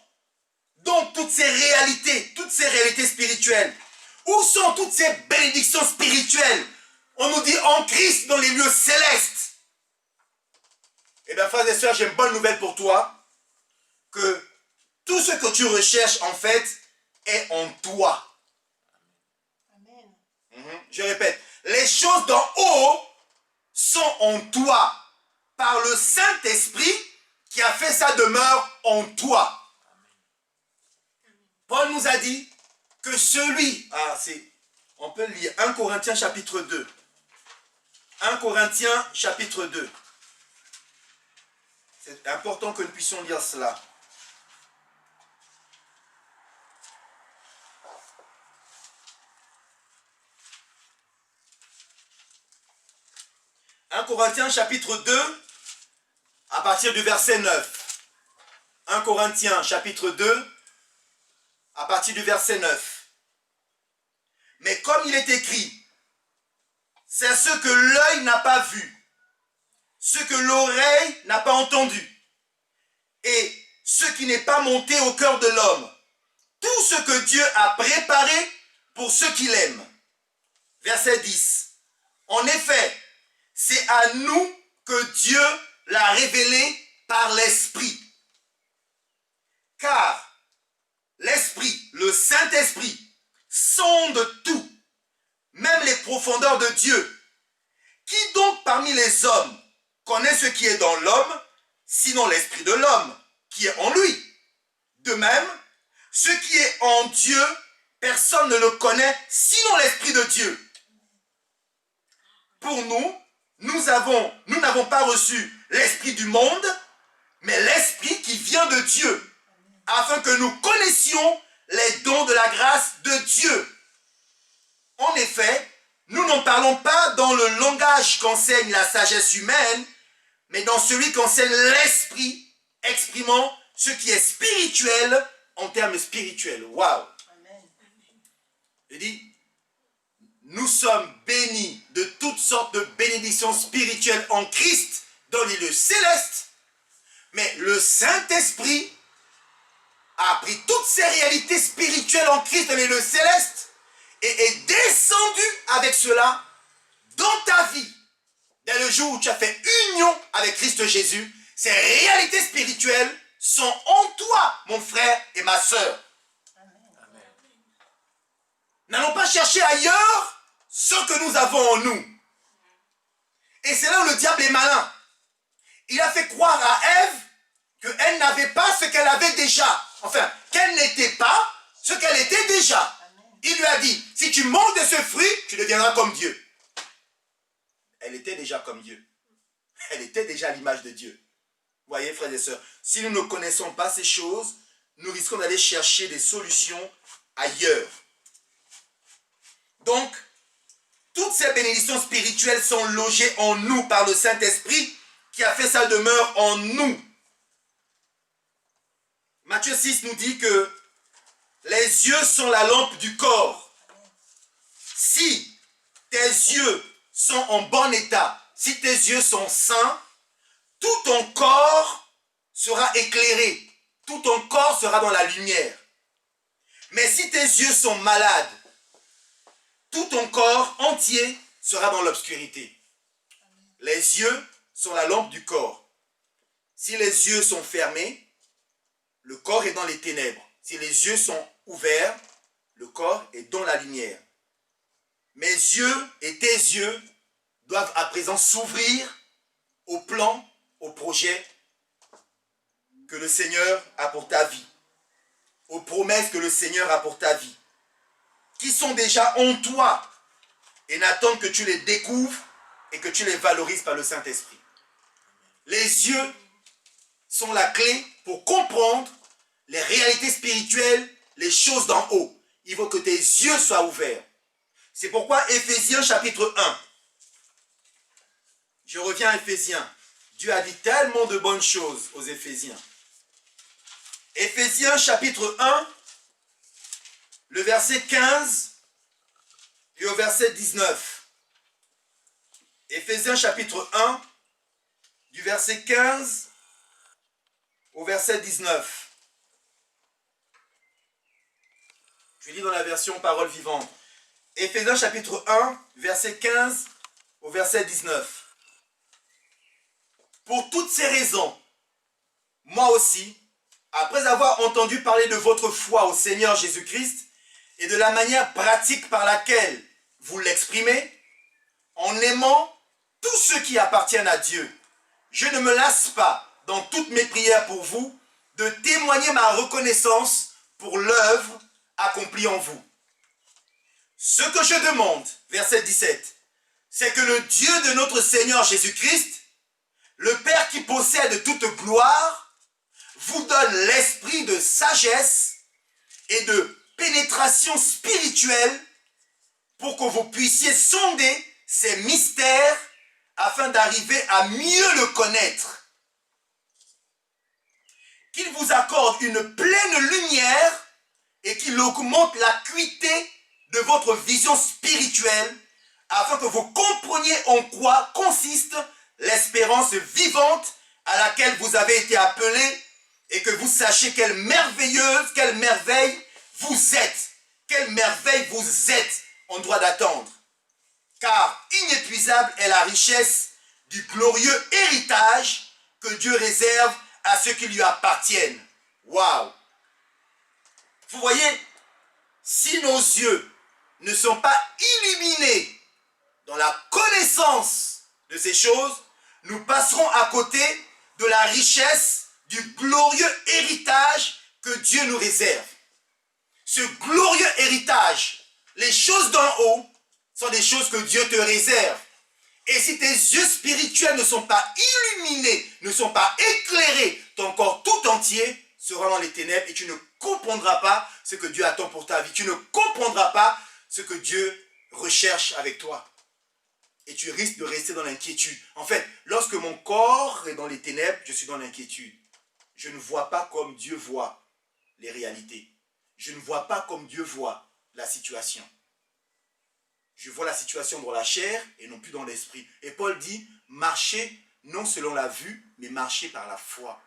donc toutes ces réalités spirituelles? Où sont toutes ces bénédictions spirituelles? On nous dit en Christ dans les lieux célestes. Eh bien, frères et sœurs, j'ai une bonne nouvelle pour toi, que tout ce que tu recherches, en fait, est en toi. Amen. Je répète, les choses d'en haut sont en toi, par le Saint-Esprit qui a fait sa demeure en toi. Paul nous a dit que on peut lire 1 Corinthiens chapitre 2. 1 Corinthiens chapitre 2. C'est important que nous puissions lire cela. « 1 Corinthiens chapitre 2, à partir du verset 9. 1 Corinthiens chapitre 2, à partir du verset 9. Mais comme il est écrit, c'est ce que l'œil n'a pas vu, ce que l'oreille n'a pas entendu, et ce qui n'est pas monté au cœur de l'homme, tout ce que Dieu a préparé pour ceux qui l'aiment. » Verset 10. En effet, c'est à nous que Dieu l'a révélé par l'Esprit. Car l'Esprit, le Saint-Esprit, sonde tout, même les profondeurs de Dieu. Qui donc parmi les hommes connaît ce qui est dans l'homme, sinon l'Esprit de l'homme qui est en lui? De même, ce qui est en Dieu, personne ne le connaît, sinon l'Esprit de Dieu. Pour nous, nous n'avons pas reçu l'Esprit du monde, mais l'Esprit qui vient de Dieu, afin que nous connaissions les dons de la grâce de Dieu. En effet, nous n'en parlons pas dans le langage qu'enseigne la sagesse humaine, mais dans celui qu'enseigne l'Esprit, exprimant ce qui est spirituel en termes spirituels. Waouh! Je dis, nous sommes bénis de toutes sortes de bénédictions spirituelles en Christ dans les lieux célestes, mais le Saint-Esprit a pris toutes ces réalités spirituelles en Christ dans les lieux célestes et est descendu avec cela dans ta vie. Dès le jour où tu as fait union avec Christ Jésus, ces réalités spirituelles sont en toi, mon frère et ma sœur. N'allons pas chercher ailleurs ce que nous avons en nous. Et c'est là où le diable est malin. Il a fait croire à Ève qu'elle n'avait pas ce qu'elle avait déjà. Enfin, qu'elle n'était pas ce qu'elle était déjà. Il lui a dit, si tu manges de ce fruit, tu deviendras comme Dieu. Elle était déjà comme Dieu. Elle était déjà à l'image de Dieu. Vous voyez, frères et sœurs, si nous ne connaissons pas ces choses, nous risquons d'aller chercher des solutions ailleurs. Donc, toutes ces bénédictions spirituelles sont logées en nous par le Saint-Esprit qui a fait sa demeure en nous. Matthieu 6 nous dit que les yeux sont la lampe du corps. si tes yeux sont en bon état, si tes yeux sont sains, tout ton corps sera éclairé. Tout ton corps sera dans la lumière. Mais si tes yeux sont malades, tout ton corps entier sera dans l'obscurité. Les yeux sont la lampe du corps. Si les yeux sont fermés, le corps est dans les ténèbres. Si les yeux sont ouverts, le corps est dans la lumière. Mes yeux et tes yeux doivent à présent s'ouvrir au plan, au projet que le Seigneur a pour ta vie, aux promesses que le Seigneur a pour ta vie, qui sont déjà en toi et n'attendent que tu les découvres et que tu les valorises par le Saint-Esprit. Les yeux sont la clé pour comprendre les réalités spirituelles, les choses d'en haut. Il faut que tes yeux soient ouverts. C'est pourquoi Éphésiens chapitre 1. Je reviens à Éphésiens. Dieu a dit tellement de bonnes choses aux Éphésiens. Éphésiens chapitre 1, le verset 15 et au verset 19. Éphésiens chapitre 1, du verset 15 au verset 19. Je lis dans la version Parole vivante. Éphésiens chapitre 1, verset 15 au verset 19. Pour toutes ces raisons, moi aussi, après avoir entendu parler de votre foi au Seigneur Jésus-Christ et de la manière pratique par laquelle vous l'exprimez, en aimant tous ceux qui appartiennent à Dieu, je ne me lasse pas, dans toutes mes prières pour vous, de témoigner ma reconnaissance pour l'œuvre accomplie en vous. Ce que je demande, verset 17, c'est que le Dieu de notre Seigneur Jésus-Christ, le Père qui possède toute gloire, vous donne l'esprit de sagesse et de pénétration spirituelle pour que vous puissiez sonder ces mystères afin d'arriver à mieux le connaître. Qu'il vous accorde une pleine lumière et qu'il augmente l'acuité de votre vision spirituelle afin que vous compreniez en quoi consiste l'espérance vivante à laquelle vous avez été appelés et que vous sachiez quelle merveille vous êtes, quelle merveille vous êtes en droit d'attendre. Car inépuisable est la richesse du glorieux héritage que Dieu réserve à ceux qui lui appartiennent. Waouh! Vous voyez, si nos yeux ne sont pas illuminés dans la connaissance de ces choses, nous passerons à côté de la richesse du glorieux héritage que Dieu nous réserve. Ce glorieux héritage, les choses d'en haut, sont des choses que Dieu te réserve. Et si tes yeux spirituels ne sont pas illuminés, ne sont pas éclairés, ton corps tout entier sera dans les ténèbres et tu ne comprendras pas ce que Dieu attend pour ta vie. Tu ne comprendras pas ce que Dieu recherche avec toi. Et tu risques de rester dans l'inquiétude. En fait, lorsque mon corps est dans les ténèbres, je suis dans l'inquiétude. Je ne vois pas comme Dieu voit les réalités. Je ne vois pas comme Dieu voit la situation. Je vois la situation dans la chair et non plus dans l'esprit. Et Paul dit, marchez non selon la vue, mais marchez par la foi.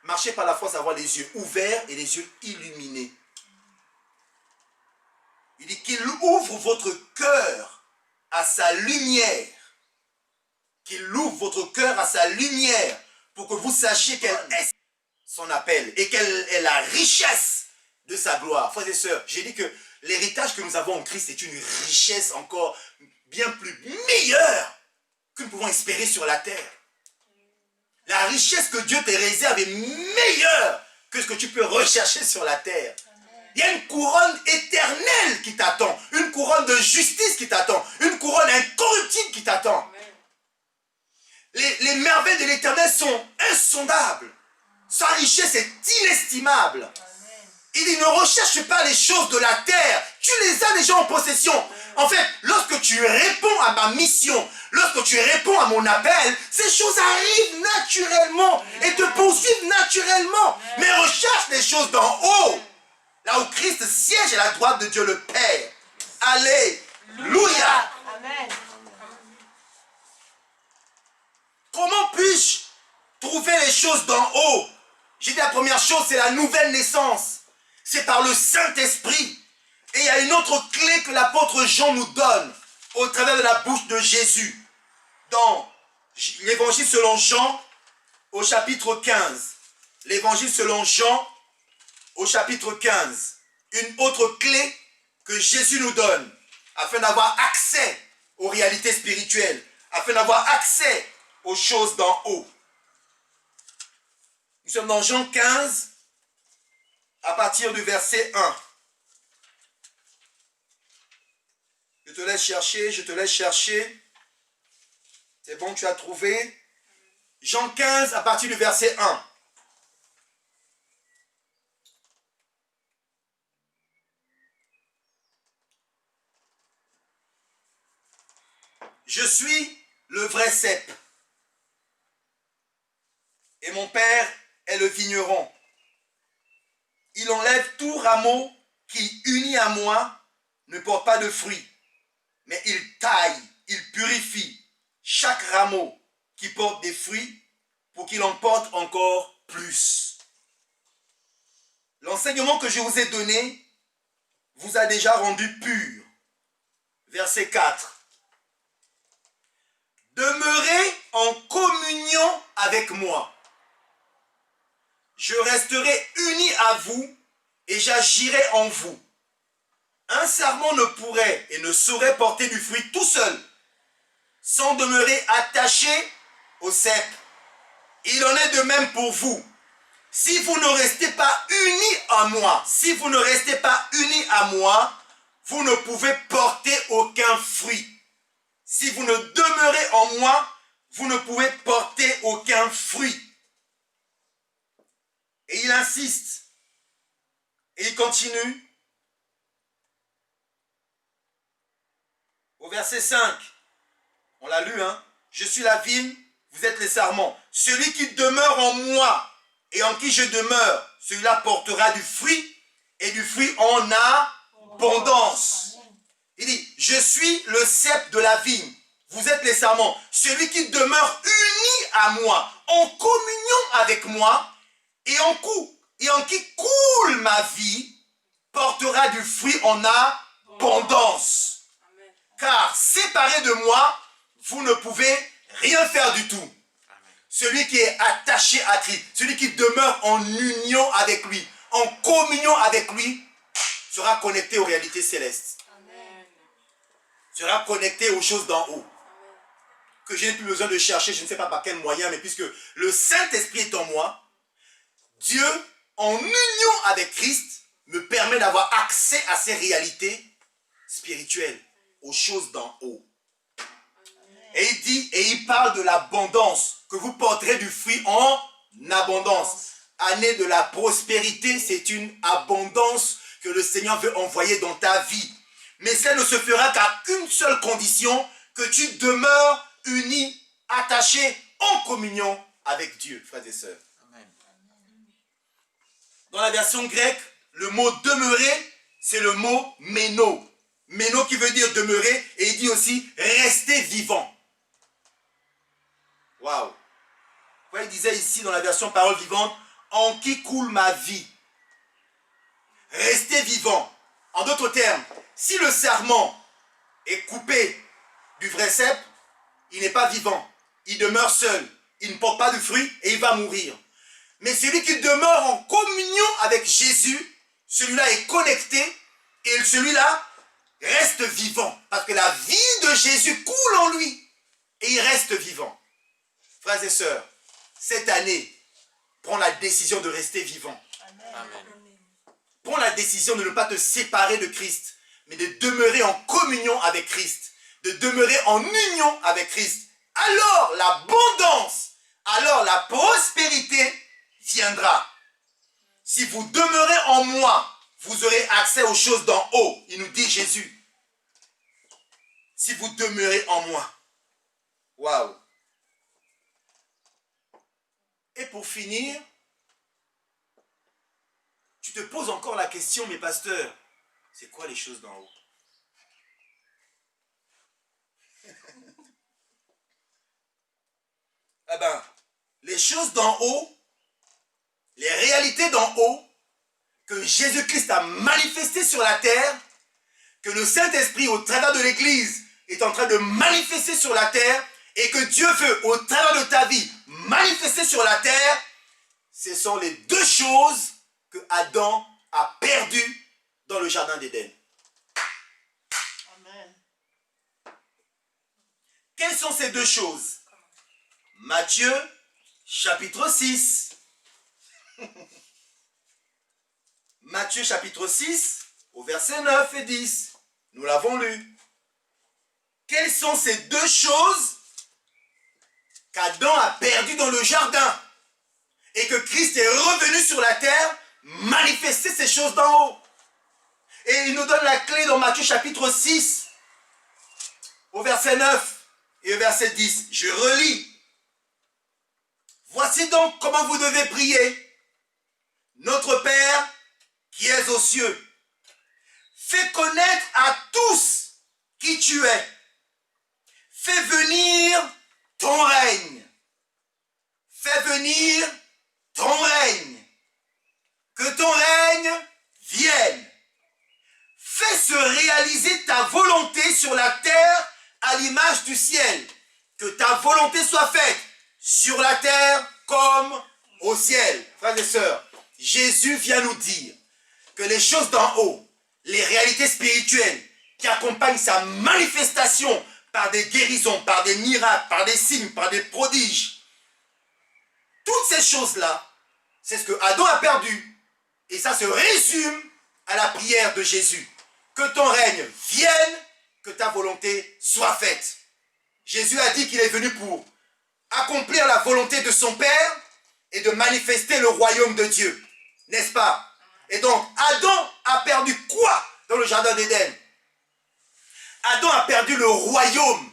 Marcher par la foi, c'est avoir les yeux ouverts et les yeux illuminés. Il dit qu'il ouvre votre cœur à sa lumière. Qu'il ouvre votre cœur à sa lumière pour que vous sachiez quel est son appel et quelle est la richesse de sa gloire. Frères et sœurs, j'ai dit que l'héritage que nous avons en Christ est une richesse encore bien plus meilleure que nous pouvons espérer sur la terre. La richesse que Dieu te réserve est meilleure que ce que tu peux rechercher sur la terre. Il y a une couronne éternelle qui t'attend, une couronne de justice qui t'attend, une couronne incorruptible qui t'attend. Les merveilles de l'Éternel sont insondables. Sa richesse est inestimable. Il dit, ne recherche pas les choses de la terre. Tu les as déjà en possession. En fait, lorsque tu réponds à ma mission, lorsque tu réponds à mon appel, ces choses arrivent naturellement et te poursuivent naturellement. Mais recherche les choses d'en haut, là où Christ siège à la droite de Dieu le Père. Alléluia. Alléluia. Amen. Comment puis-je trouver les choses d'en haut? J'ai dit la première chose, c'est la nouvelle naissance. C'est par le Saint-Esprit. Et il y a une autre clé que l'apôtre Jean nous donne au travers de la bouche de Jésus. Dans l'évangile selon Jean au chapitre 15. L'évangile selon Jean au chapitre 15. Une autre clé que Jésus nous donne afin d'avoir accès aux réalités spirituelles, afin d'avoir accès aux choses d'en haut. Nous sommes dans Jean 15 à partir du verset 1. Je te laisse chercher, je te laisse chercher. C'est bon, tu as trouvé. Jean 15 à partir du verset 1. Je suis le vrai cep. Et mon père est le vigneron. Il enlève tout rameau qui, uni à moi, ne porte pas de fruits. Mais il taille, il purifie chaque rameau qui porte des fruits pour qu'il en porte encore plus. L'enseignement que je vous ai donné vous a déjà rendu pur. Verset 4. Demeurez en communion avec moi. Je resterai uni à vous et j'agirai en vous. Un sarment ne pourrait et ne saurait porter du fruit tout seul, sans demeurer attaché au cep. Il en est de même pour vous. Si vous ne restez pas unis à moi, vous ne pouvez porter aucun fruit. Si vous ne demeurez en moi, vous ne pouvez porter aucun fruit. Et il insiste. Et il continue. Au verset 5. On l'a lu, hein. Je suis la vigne, vous êtes les sarments. Celui qui demeure en moi et en qui je demeure, celui-là portera du fruit et du fruit en abondance. Il dit, je suis le cep de la vigne. Vous êtes les sarments. Celui qui demeure uni à moi, en communion avec moi, et en qui coule ma vie, portera du fruit en abondance. Car séparé de moi, vous ne pouvez rien faire du tout. Celui qui est attaché à Christ, celui qui demeure en union avec lui, en communion avec lui, sera connecté aux réalités célestes. Sera connecté aux choses d'en haut. Que je n'ai plus besoin de chercher, je ne sais pas par quel moyen, mais puisque le Saint-Esprit est en moi, Dieu, en union avec Christ, me permet d'avoir accès à ces réalités spirituelles, aux choses d'en haut. Et il dit, et il parle de l'abondance, que vous porterez du fruit en abondance. Année de la prospérité, c'est une abondance que le Seigneur veut envoyer dans ta vie. Mais ça ne se fera qu'à une seule condition, que tu demeures uni, attaché, en communion avec Dieu, frères et sœurs. Amen. Dans la version grecque, le mot demeurer, c'est le mot méno. Méno qui veut dire demeurer, et il dit aussi rester vivant. Waouh! Il disait ici dans la version parole vivante, en qui coule ma vie. Rester vivant. En d'autres termes, si le sarment est coupé du vrai cep, il n'est pas vivant. Il demeure seul. Il ne porte pas de fruit et il va mourir. Mais celui qui demeure en communion avec Jésus, celui-là est connecté et celui-là reste vivant. Parce que la vie de Jésus coule en lui et il reste vivant. Frères et sœurs, cette année, prends la décision de rester vivant. Amen. Prends la décision de ne pas te séparer de Christ, mais de demeurer en communion avec Christ, de demeurer en union avec Christ. Alors l'abondance, alors la prospérité viendra. Si vous demeurez en moi, vous aurez accès aux choses d'en haut. Il nous dit Jésus. Si vous demeurez en moi. Waouh. Et pour finir, tu te poses encore la question, mais pasteur, c'est quoi les choses d'en haut? eh ben, les choses d'en haut, les réalités d'en haut, que Jésus-Christ a manifestées sur la terre, que le Saint-Esprit, au travers de l'Église, est en train de manifester sur la terre, et que Dieu veut, au travers de ta vie, manifester sur la terre, ce sont les deux choses que Adam a perdues dans le jardin d'Éden. Amen. Quelles sont ces deux choses? Matthieu, chapitre 6. Matthieu, chapitre 6, au verset 9 et 10. Nous l'avons lu. Quelles sont ces deux choses qu'Adam a perdues dans le jardin et que Christ est revenu sur la terre manifester ces choses d'en haut? Et il nous donne la clé dans Matthieu, chapitre 6, au verset 9 et au verset 10. Je relis. Voici donc comment vous devez prier. Notre Père qui es aux cieux, fais connaître à tous qui tu es. Fais venir ton règne. Fais venir ton règne. Que ton règne vienne. Fais se réaliser ta volonté sur la terre à l'image du ciel. Que ta volonté soit faite sur la terre comme au ciel. Frères et sœurs, Jésus vient nous dire que les choses d'en haut, les réalités spirituelles qui accompagnent sa manifestation par des guérisons, par des miracles, par des signes, par des prodiges, toutes ces choses-là, c'est ce que Adam a perdu. Et ça se résume à la prière de Jésus. Que ton règne vienne, que ta volonté soit faite. Jésus a dit qu'il est venu pour accomplir la volonté de son Père et de manifester le royaume de Dieu. N'est-ce pas? Et donc, Adam a perdu quoi dans le jardin d'Éden? Adam a perdu le royaume.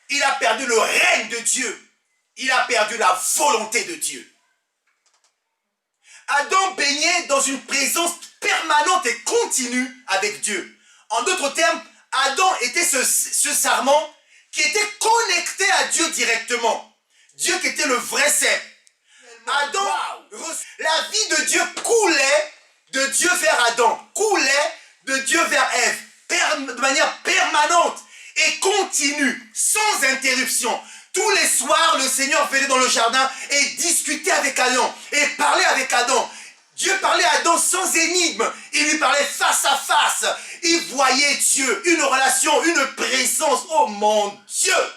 Il a perdu le règne de Dieu. Il a perdu la volonté de Dieu. Adam baignait dans une présence permanente et continue avec Dieu. En d'autres termes, Adam était ce sarment qui était connecté à Dieu directement. Dieu qui était le vrai cep. Adam, la vie de Dieu coulait de Dieu vers Adam, coulait de Dieu vers Ève, de manière permanente et continue, sans interruption. Tous les soirs, le Seigneur venait dans le jardin et discutait avec Adam et parlait avec Adam. Dieu parlait à Adam sans énigme, il lui parlait face à face. Il voyait Dieu, une relation, une présence. Oh mon Dieu!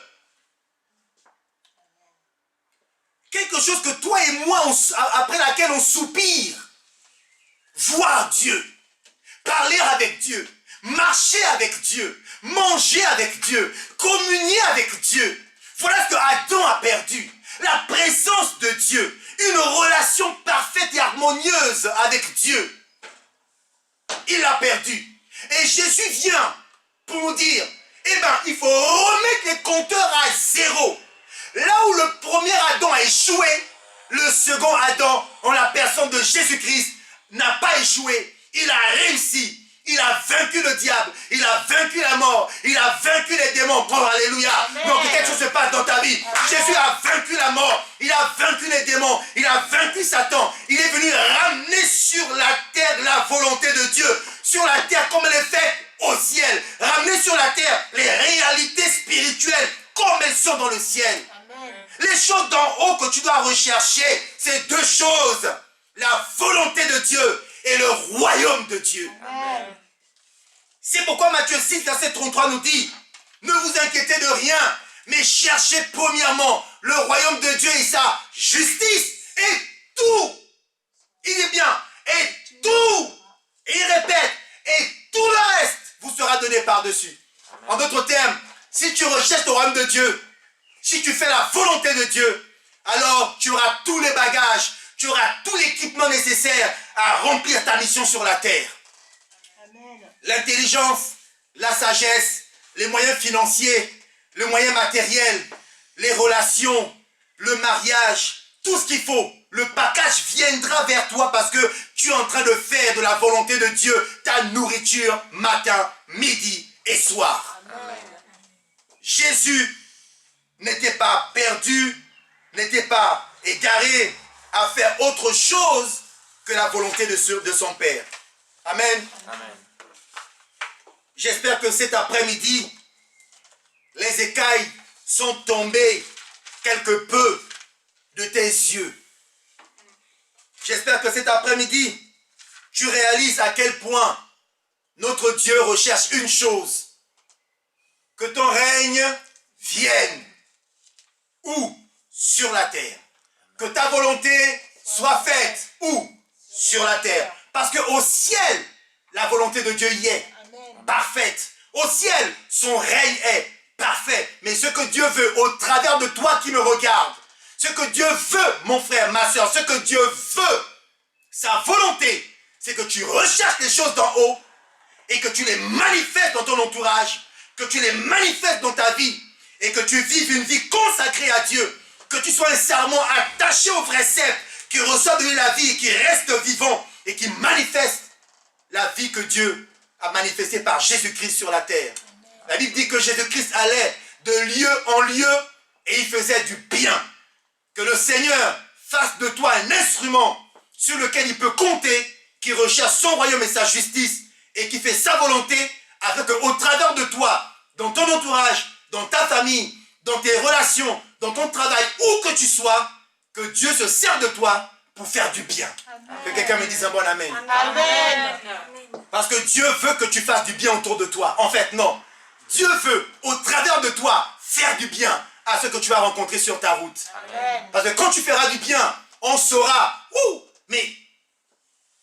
Quelque chose que toi et moi, après laquelle on soupire. Voir Dieu, parler avec Dieu, marcher avec Dieu, manger avec Dieu, communier avec Dieu. Voilà ce que Adam a perdu. La présence de Dieu, une relation parfaite et harmonieuse avec Dieu. Il l'a perdu. Et Jésus vient pour nous dire, eh bien, il faut remettre les compteurs à zéro. Là où le premier Adam a échoué, le second Adam, en la personne de Jésus-Christ, n'a pas échoué. Il a réussi. Il a vaincu le diable. Il a vaincu la mort. Il a vaincu les démons. Oh, alléluia. Amen. Donc quelque chose se passe dans ta vie. Amen. Jésus a vaincu la mort. Il a vaincu les démons. Il a vaincu Satan. Il est venu ramener sur la terre la volonté de Dieu. Sur la terre comme elle est faite au ciel. Ramener sur la terre les réalités spirituelles comme elles sont dans le ciel. Amen. Les choses d'en haut que tu dois rechercher, c'est deux choses. La volonté de Dieu et le royaume de Dieu. Amen. C'est pourquoi Matthieu 6, verset 33 nous dit, ne vous inquiétez de rien, mais cherchez premièrement le royaume de Dieu et sa justice, et tout, il dit bien, et tout, et il répète, et tout le reste vous sera donné par-dessus. En d'autres termes, si tu recherches le royaume de Dieu, si tu fais la volonté de Dieu, alors tu auras tous les bagages, tu auras tout l'équipement nécessaire à remplir ta mission sur la terre. L'intelligence, la sagesse, les moyens financiers, le moyen matériel, les relations, le mariage, tout ce qu'il faut, le package viendra vers toi parce que tu es en train de faire de la volonté de Dieu ta nourriture matin, midi et soir. Amen. Jésus n'était pas perdu n'était pas égaré à faire autre chose que la volonté de son Père. Amen. Amen. J'espère que cet après-midi, les écailles sont tombées quelque peu de tes yeux. J'espère que cet après-midi, tu réalises à quel point notre Dieu recherche une chose. Que ton règne vienne. Où? Sur la terre. Que ta volonté soit faite. Où? Sur la terre. Parce qu'au ciel, la volonté de Dieu y est. Parfaite. Au ciel, son règne est parfait. Mais ce que Dieu veut au travers de toi qui me regarde, ce que Dieu veut, mon frère, ma soeur, ce que Dieu veut, sa volonté, c'est que tu recherches les choses d'en haut et que tu les manifestes dans ton entourage, que tu les manifestes dans ta vie et que tu vives une vie consacrée à Dieu, que tu sois un serment attaché au vrai cep qui reçoit de lui la vie et qui reste vivant et qui manifeste la vie que Dieu a manifestée par Jésus-Christ sur la terre. La Bible dit que Jésus-Christ allait de lieu en lieu et il faisait du bien. Que le Seigneur fasse de toi un instrument sur lequel il peut compter, qui recherche son royaume et sa justice et qui fait sa volonté, afin qu'au travers de toi, dans ton entourage, dans ta famille, dans tes relations, dans ton travail, où que tu sois, que Dieu se sert de toi pour faire du bien. Amen. Que quelqu'un me dise un bon amen. Amen. Parce que Dieu veut que tu fasses du bien autour de toi. En fait, non. Dieu veut, au travers de toi, faire du bien à ceux que tu vas rencontrer sur ta route. Amen. Parce que quand tu feras du bien, on saura, mais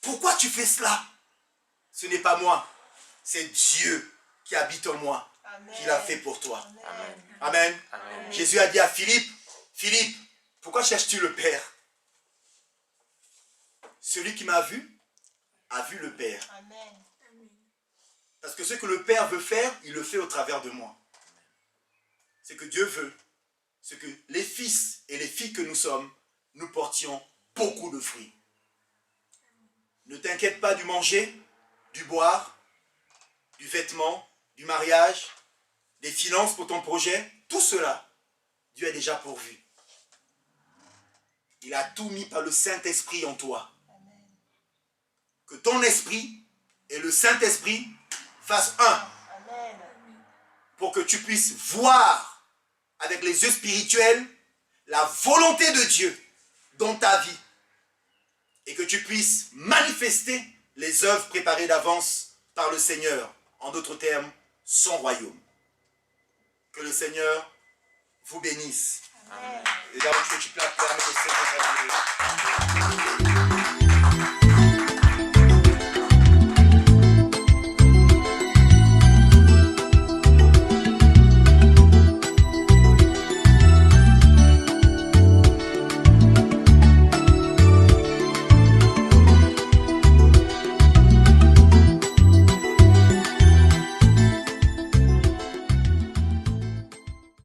pourquoi tu fais cela? Ce n'est pas moi, c'est Dieu qui habite en moi, qui l'a fait pour toi. Amen. Amen. Amen. Jésus a dit à Philippe, Philippe, pourquoi cherches-tu le Père? Celui qui m'a vu, a vu le Père. Amen. Parce que ce que le Père veut faire, il le fait au travers de moi. Ce que Dieu veut, c'est que les fils et les filles que nous sommes, nous portions beaucoup de fruits. Ne t'inquiète pas du manger, du boire, du vêtement, du mariage, des finances pour ton projet. Tout cela, Dieu a déjà pourvu. Il a tout mis par le Saint-Esprit en toi. Que ton esprit et le Saint-Esprit fassent un. Pour que tu puisses voir avec les yeux spirituels la volonté de Dieu dans ta vie. Et que tu puisses manifester les œuvres préparées d'avance par le Seigneur. En d'autres termes, son royaume. Que le Seigneur vous bénisse. Amen. Et là où tu peux, tu peux acclamer le Seigneur.